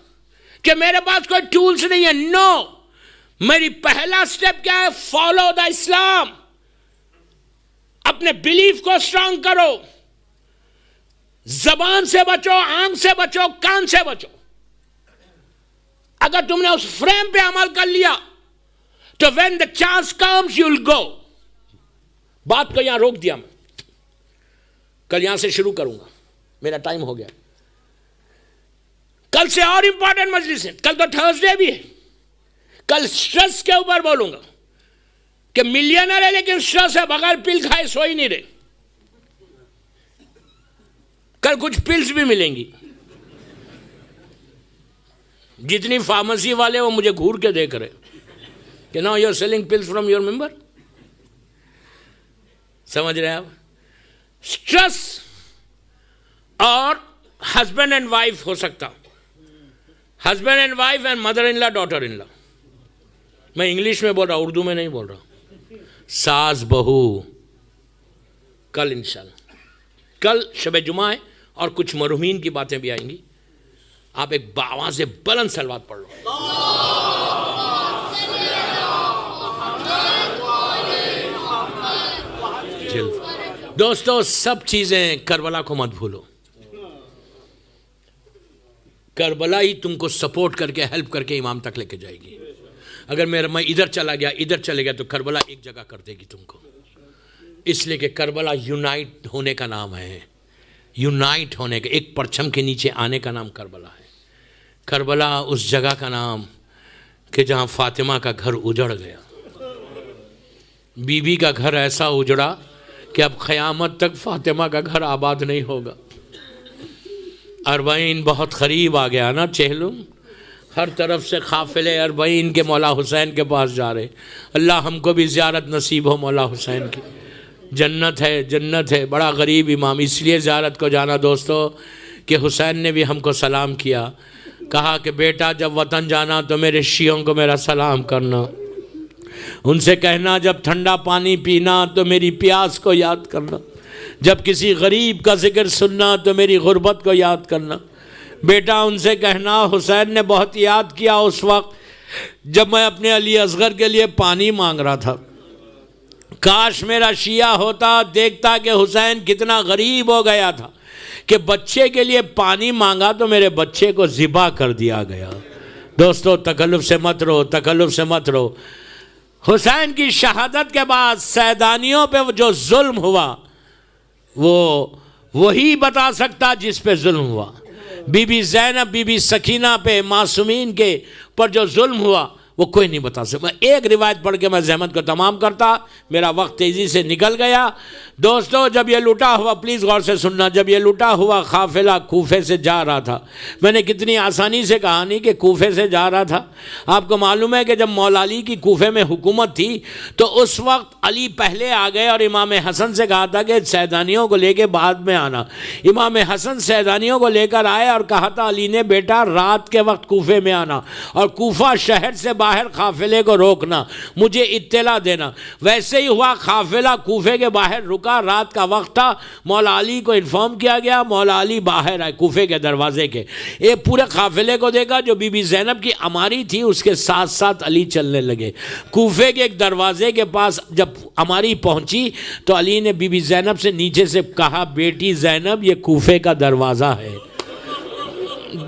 کہ میرے پاس کوئی ٹولز نہیں ہے. نو, میری پہلا سٹیپ کیا ہے, فالو دا اسلام. اپنے بلیف کو اسٹرانگ کرو, زبان سے بچو, آنکھ سے بچو, کان سے بچو. اگر تم نے اس فریم پہ عمل کر لیا تو when the chance comes you'll go. بات کو یہاں روک دیا, میں کل یہاں سے شروع کروں گا, میرا ٹائم ہو گیا. کل سے اور امپورٹنٹ مجلس ہے, کل تو تھرسڈے بھی ہے. کل سٹریس کے اوپر بولوں گا کہ ملینر ہے لیکن سٹریس ہے, بغیر پل کھائے سو ہی نہیں رہے. کل کچھ پلز بھی ملیں گی. جتنی فارمیسی والے وہ مجھے گھور کے دیکھ رہے کہ نا you are selling pills from your member. سمجھ رہے ہیں آپ؟ سٹریس اور ہسبینڈ اینڈ وائف ہو سکتا, husband and wife and mother in law, daughter in law. میں انگلش میں بول رہا, اردو میں نہیں بول رہا. ساس بہو, کل انشاءاللہ, کل شب جمعہ ہے اور کچھ مرحومین کی باتیں بھی آئیں گی. آپ ایک بآواز بلند صلوات پڑھ لو. دوستو, سب چیزیں کربلا کو مت بھولو. کربلا ہی تم کو سپورٹ کر کے, ہیلپ کر کے امام تک لے کے جائے گی. اگر میں ادھر چلا گیا, ادھر چلے گیا, تو کربلا ایک جگہ کر دے گی تم کو. اس لیے کہ کربلا یونائٹ ہونے کا نام ہے, یونائٹ ہونے کا, ایک پرچم کے نیچے آنے کا نام کربلا ہے. کربلا اس جگہ کا نام کہ جہاں فاطمہ کا گھر اجڑ گیا, بی بی کا گھر ایسا اجڑا کہ اب قیامت تک فاطمہ کا گھر آباد نہیں ہوگا. 40 بہت قریب آ گیا نا چہلم, ہر طرف سے قافلے 40 کے مولا حسین کے پاس جا رہے. اللہ ہم کو بھی زیارت نصیب ہو مولا حسین کی. جنت ہے, جنت ہے. بڑا غریب امام, اس لیے زیارت کو جانا دوستو کہ حسین نے بھی ہم کو سلام کیا, کہا کہ بیٹا جب وطن جانا تو میرے شیعوں کو میرا سلام کرنا, ان سے کہنا جب ٹھنڈا پانی پینا تو میری پیاس کو یاد کرنا, جب کسی غریب کا ذکر سننا تو میری غربت کو یاد کرنا. بیٹا ان سے کہنا حسین نے بہت یاد کیا اس وقت جب میں اپنے علی اصغر کے لیے پانی مانگ رہا تھا. کاش میرا شیعہ ہوتا, دیکھتا کہ حسین کتنا غریب ہو گیا تھا کہ بچے کے لیے پانی مانگا تو میرے بچے کو ذبح کر دیا گیا. دوستو تکلف سے مت رہو, تکلف سے مت رہو. حسین کی شہادت کے بعد سیدانیوں پہ جو ظلم ہوا وہ وہی بتا سکتا جس پہ ظلم ہوا. بی بی زینب, بی بی سکینہ پہ, معصومین کے پر جو ظلم ہوا وہ کوئی نہیں بتا سکتا۔ میں ایک روایت پڑھ کے میں زحمت کو تمام کرتا، میرا وقت تیزی سے نکل گیا۔ دوستو، جب یہ لوٹا ہوا، پلیز غور سے سننا، جب یہ لوٹا ہوا قافلہ کوفے سے جا رہا تھا، میں نے کتنی آسانی سے کہانی کہ کوفے سے جا رہا تھا۔ آپ کو معلوم ہے کہ جب مولا علی کی کوفے میں حکومت تھی تو اس وقت علی پہلے آ گئے اور امام حسن سے کہا تھا کہ سیدانیوں کو لے کے بعد میں آنا۔ امام حسن سیدانیوں کو لے کر آئے اور کہا تھا علی نے، بیٹا رات کے وقت کوفے میں آنا اور کوفہ شہر سے باہر قافلے کو روکنا، مجھے اطلاع دینا۔ ویسے ہی ہوا، قافلہ کوفے کے باہر رکا، رات کا وقت تھا، مولا علی کو انفارم کیا گیا، مولا علی باہر آئے کوفے کے دروازے کے، ایک پورے قافلے کو دیکھا، جو بی بی زینب کی اماری تھی اس کے ساتھ ساتھ علی چلنے لگے۔ کوفے کے ایک دروازے کے پاس جب اماری پہنچی تو علی نے بی بی زینب سے نیچے سے کہا، بیٹی زینب یہ کوفے کا دروازہ ہے،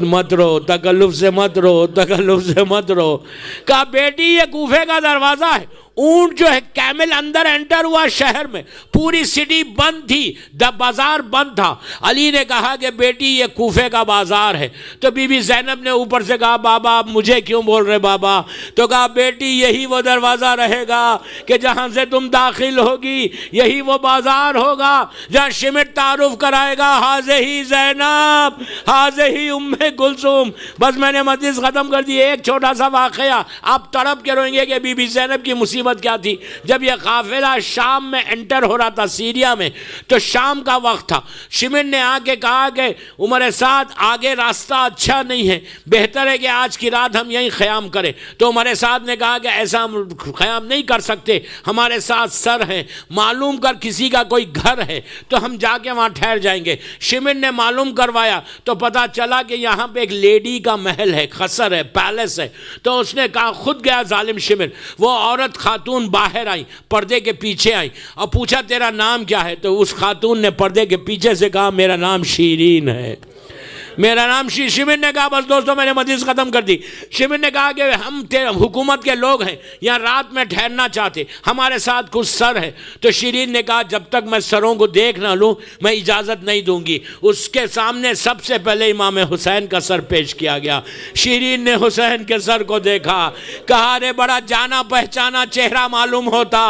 مت رو، تکلف سے مت رو، تکلف سے مت رو۔ کہا بیٹی یہ کوفے کا دروازہ ہے۔ اونٹ جو ہے کیمل اندر انٹر ہوا شہر میں، پوری سٹی بند تھی، بازار بند تھا۔ علی نے کہا کہ بیٹی یہ کوفے کا بازار ہے۔ تو بی بی زینب نے اوپر سے کہا، بابا آپ مجھے کیوں بول رہے بابا؟ تو کہا بیٹی یہی وہ دروازہ رہے گا کہ جہاں سے تم داخل ہوگی، یہی وہ بازار ہوگا جہاں شمٹ تعارف کرائے گا، حاضہی زینب، حاضہی ام کلثوم۔ بس میں نے مجلس ختم کر دی۔ ایک چھوٹا سا واقعہ، آپ تڑپ کے روئیں گے کہ بی بی زینب کی مصیبت کیا تھی۔ جب یہ قافلہ شام میں انٹر ہو رہا تھا، سیریا میں، تو شام کا وقت تھا۔ شمر نے آ کے کہا کہ عمر سعد آگے راستہ اچھا نہیں ہے، بہتر ہے کہ آج کی رات ہم یہیں خیام کریں۔ تو عمر سعد نے کہا کہ ایسا ہم خیام نہیں کر سکتے، ہمارے ساتھ سر ہیں، معلوم کر کسی کا کوئی گھر ہے تو ہم جا کے وہاں ٹھہر جائیں گے۔ شمر نے معلوم کروایا تو پتا چلا کہ یہاں پہ ایک لیڈی کا محل ہے، قصر ہے، پیلس ہے۔ تو اس نے کہا، خود گیا ظالم شمر، وہ عورت خاتون باہر آئی، پردے کے پیچھے آئی اور پوچھا تیرا نام کیا ہے؟ تو اس خاتون نے پردے کے پیچھے سے کہا، میرا نام شیرین ہے، میرا نام شمر نے کہا، بس دوستوں میں نے مجلس ختم کر دی۔ شمر نے کہا کہ ہم حکومت کے لوگ ہیں، یہاں رات میں ٹھہرنا چاہتے، ہمارے ساتھ کچھ سر ہے۔ تو شیرین نے کہا، جب تک میں سروں کو دیکھ نہ لوں میں اجازت نہیں دوں گی۔ اس کے سامنے سب سے پہلے امام حسین کا سر پیش کیا گیا۔ شیرین نے حسین کے سر کو دیکھا، کہا ارے بڑا جانا پہچانا چہرہ معلوم ہوتا۔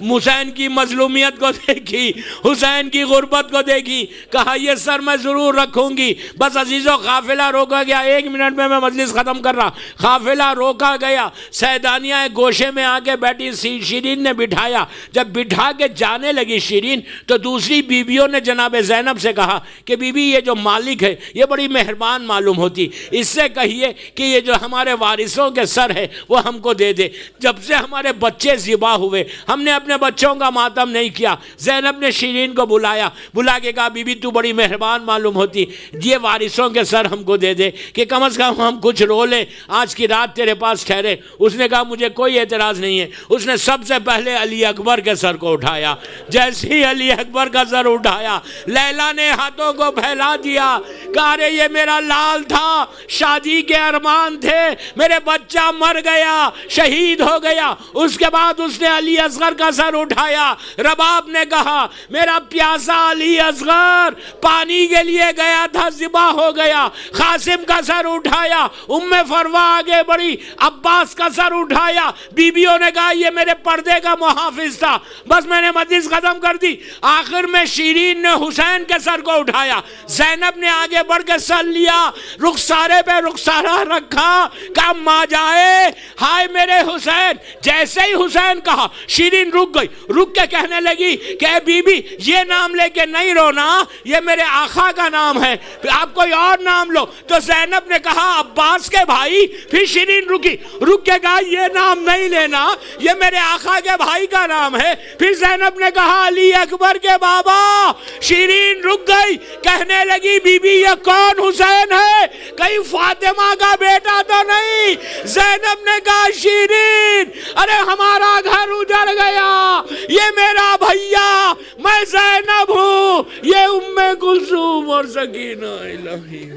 حسین کی مظلومیت کو دیکھی، حسین کی غربت کو دیکھی، کہا یہ سر میں ضرور رکھوں گی۔ بس عزیزو، قافلہ روکا گیا۔ ایک منٹ میں مجلس ختم کر رہا۔ قافلہ روکا گیا، سیدانیہ ایک گوشے میں آ کے بیٹھی، شیرین نے بٹھایا۔ جب بٹھا کے جانے لگی شیرین تو دوسری بیویوں نے جناب زینب سے کہا کہ بی بی یہ جو مالک ہے یہ بڑی مہربان معلوم ہوتی، اس سے کہیے کہ یہ جو ہمارے وارثوں کے سر ہے وہ ہم کو دے دے۔ جب سے ہمارے بچے ذبح ہوئے ہم نے اپنے بچوں کا ماتم نہیں کیا۔ زینب نے شیرین کو بلایا، بلا کے کہا بی بی تو بڑی مہربان معلوم ہوتی، یہ وارثوں کے سر ہم کو دے دے کہ کم از کم ہم کچھ رو لیں، آج کی رات تیرے پاس ٹھہرے۔ اس نے کہا مجھے کوئی اعتراض نہیں ہے۔ اس نے سب سے پہلے علی اکبر کے سر کو اٹھایا۔ جیسے ہی علی اکبر کا سر اٹھایا، لیلا نے ہاتھوں کو پھیلا دیا، کہا ارے یہ میرا لال تھا، شادی کے ارمان تھے، میرے بچہ مر گیا، شہید ہو گیا۔ اس کے بعد اس نے علی اصغر کا سر اٹھایا۔ رباب نے کہا میرا پیاسا علی اصغر پانی کے لیے گیا تھا، ذبح ہو گیا۔ قاسم کا سر اٹھایا، ام فروا آگے بڑی، عباس کا سر اٹھایا۔ بیویوں نے کہا یہ میرے پردے کا محافظ تھا۔ بس میں نے مجلس ختم کر دی۔ آخر میں شیرین نے حسین کے سر کو اٹھایا، زینب نے آگے بڑھ کے سر لیا، رخسارے پہ رخسارہ رکھا، کہا ماں جائے ہائے میرے حسین۔ جیسے ہی حسین کہا شیرین رک گئی، رک کے کہنے لگی کہ اے بی بی یہ نام لے کے نہیں رونا، یہ میرے آقا کا نام ہے، آپ کوئی اور نام لو۔ تو زینب نے کہا عباس کے بھائی۔ پھر شیرین رکی، رک کے کہا یہ نام نہیں لینا، یہ میرے آقا کے بھائی کا نام ہے۔ پھر زینب نے کہا علی اکبر کے بابا۔ شیرین رک گئی، کہنے لگی بی بی یہ کون حسین ہے؟ کہیں فاطمہ کا بیٹا تو نہیں؟ زینب نے کہا شیرین ارے ہمارا گھر اجڑ گیا، یہ میرا بھیا، میں زینب ہوں، یہ ام کلثوم اور سکینہ الہی۔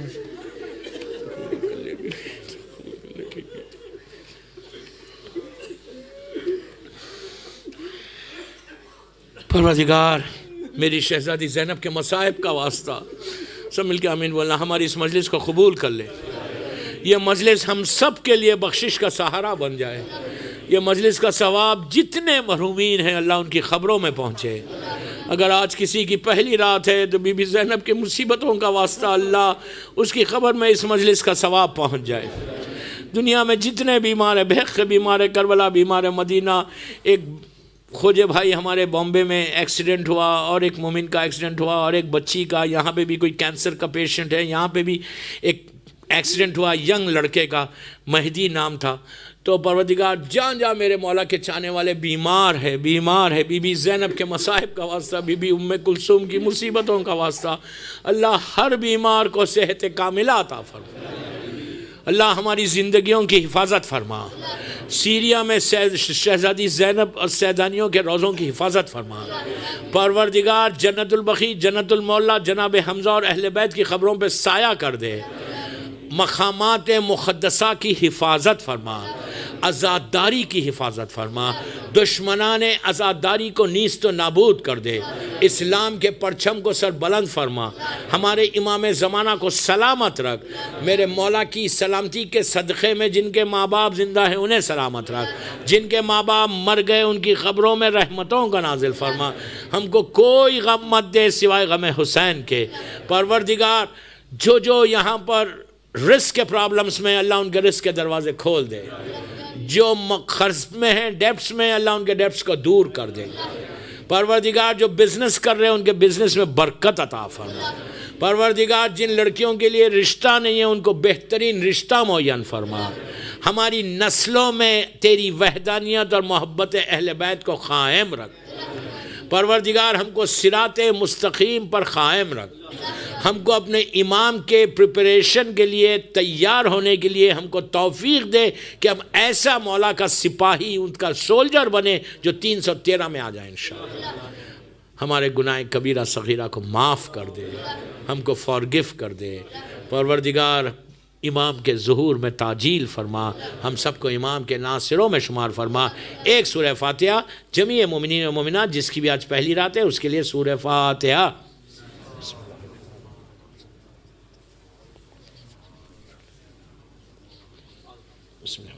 پروردگار میری شہزادی زینب کے مصائب کا واسطہ، سب مل کے آمین بولنا، ہماری اس مجلس کو قبول کر لے۔ یہ مجلس ہم سب کے لیے بخشش کا سہارا بن جائے. یہ مجلس کا ثواب جتنے محرومین ہیں اللہ ان کی خبروں میں پہنچے. اگر آج کسی کی پہلی رات ہے تو بی بی زینب کے مصیبتوں کا واسطہ اللہ اس کی خبر میں اس مجلس کا ثواب پہنچ جائے. دنیا میں جتنے بیمار ہیں، بحق بیمار ہے، کربلا بیمار ہے، مدینہ، ایک خوجے بھائی ہمارے بامبے میں ایکسیڈنٹ ہوا، اور ایک مومن کا ایکسیڈنٹ ہوا، اور ایک بچی کا، یہاں پہ بھی کوئی کینسر کا پیشنٹ ہے، یہاں پہ بھی ایک ایکسیڈنٹ ہوا ینگ لڑکے کا، مہدی نام تھا. تو پروردگار جہاں جہاں میرے مولا کے چاہنے والے بیمار ہے بی بی زینب کے مصائب کا واسطہ، بی بی ام کلثوم کی مصیبتوں کا واسطہ، اللہ ہر بیمار کو صحت کاملہ عطا فرما. اللہ ہماری زندگیوں کی حفاظت فرما. سیریا میں شہزادی زینب اور سیدانیوں کے روزوں کی حفاظت فرما. پروردگار جنت البقیع، جنت المعلا جناب حمزہ اور اہل بیت کی خبروں پہ سایہ کر دے. مقامات مقدسہ کی حفاظت فرما، آزاداری کی حفاظت فرما. دشمنان آزاداری کو نیست و نابود کر دے. اسلام کے پرچم کو سر بلند فرما. ہمارے امام زمانہ کو سلامت رکھ. میرے مولا کی سلامتی کے صدقے میں جن کے ماں باپ زندہ ہیں انہیں سلامت رکھ. جن کے ماں باپ مر گئے ان کی قبروں میں رحمتوں کا نازل فرما. ہم کو کوئی غم مت دے سوائے غم حسین کے. پروردگار جو یہاں پر رزق کے پرابلمز میں، اللہ ان کے رزق کے دروازے کھول دے. جو قرض میں ہیں، ڈیپس میں، اللہ ان کے ڈیپس کو دور کر دے. پروردگار جو بزنس کر رہے ہیں ان کے بزنس میں برکت عطا فرما. پروردگار جن لڑکیوں کے لیے رشتہ نہیں ہے ان کو بہترین رشتہ معین فرما. ہماری نسلوں میں تیری وحدانیت اور محبت اہل بیت کو قائم رکھ. پروردگار ہم کو صراط مستقیم پر قائم رکھ. ہم کو اپنے امام کے پریپریشن کے لیے تیار ہونے کے لیے ہم کو توفیق دے کہ ہم ایسا مولا کا سپاہی، ان کا سولجر بنے جو 313 میں آ جائیں انشاءاللہ. ہمارے گناہ کبیرہ صغیرہ کو معاف کر دے، ہم کو فارگیو کر دے. پروردگار امام کے ظہور میں تعجیل فرما. ہم سب کو امام کے ناصروں میں شمار فرما. ایک سورہ فاتحہ جمیع مومنین و مومنات جس کی بھی آج پہلی رات ہے اس کے لیے سورہ فاتحہ. بسم اللہ.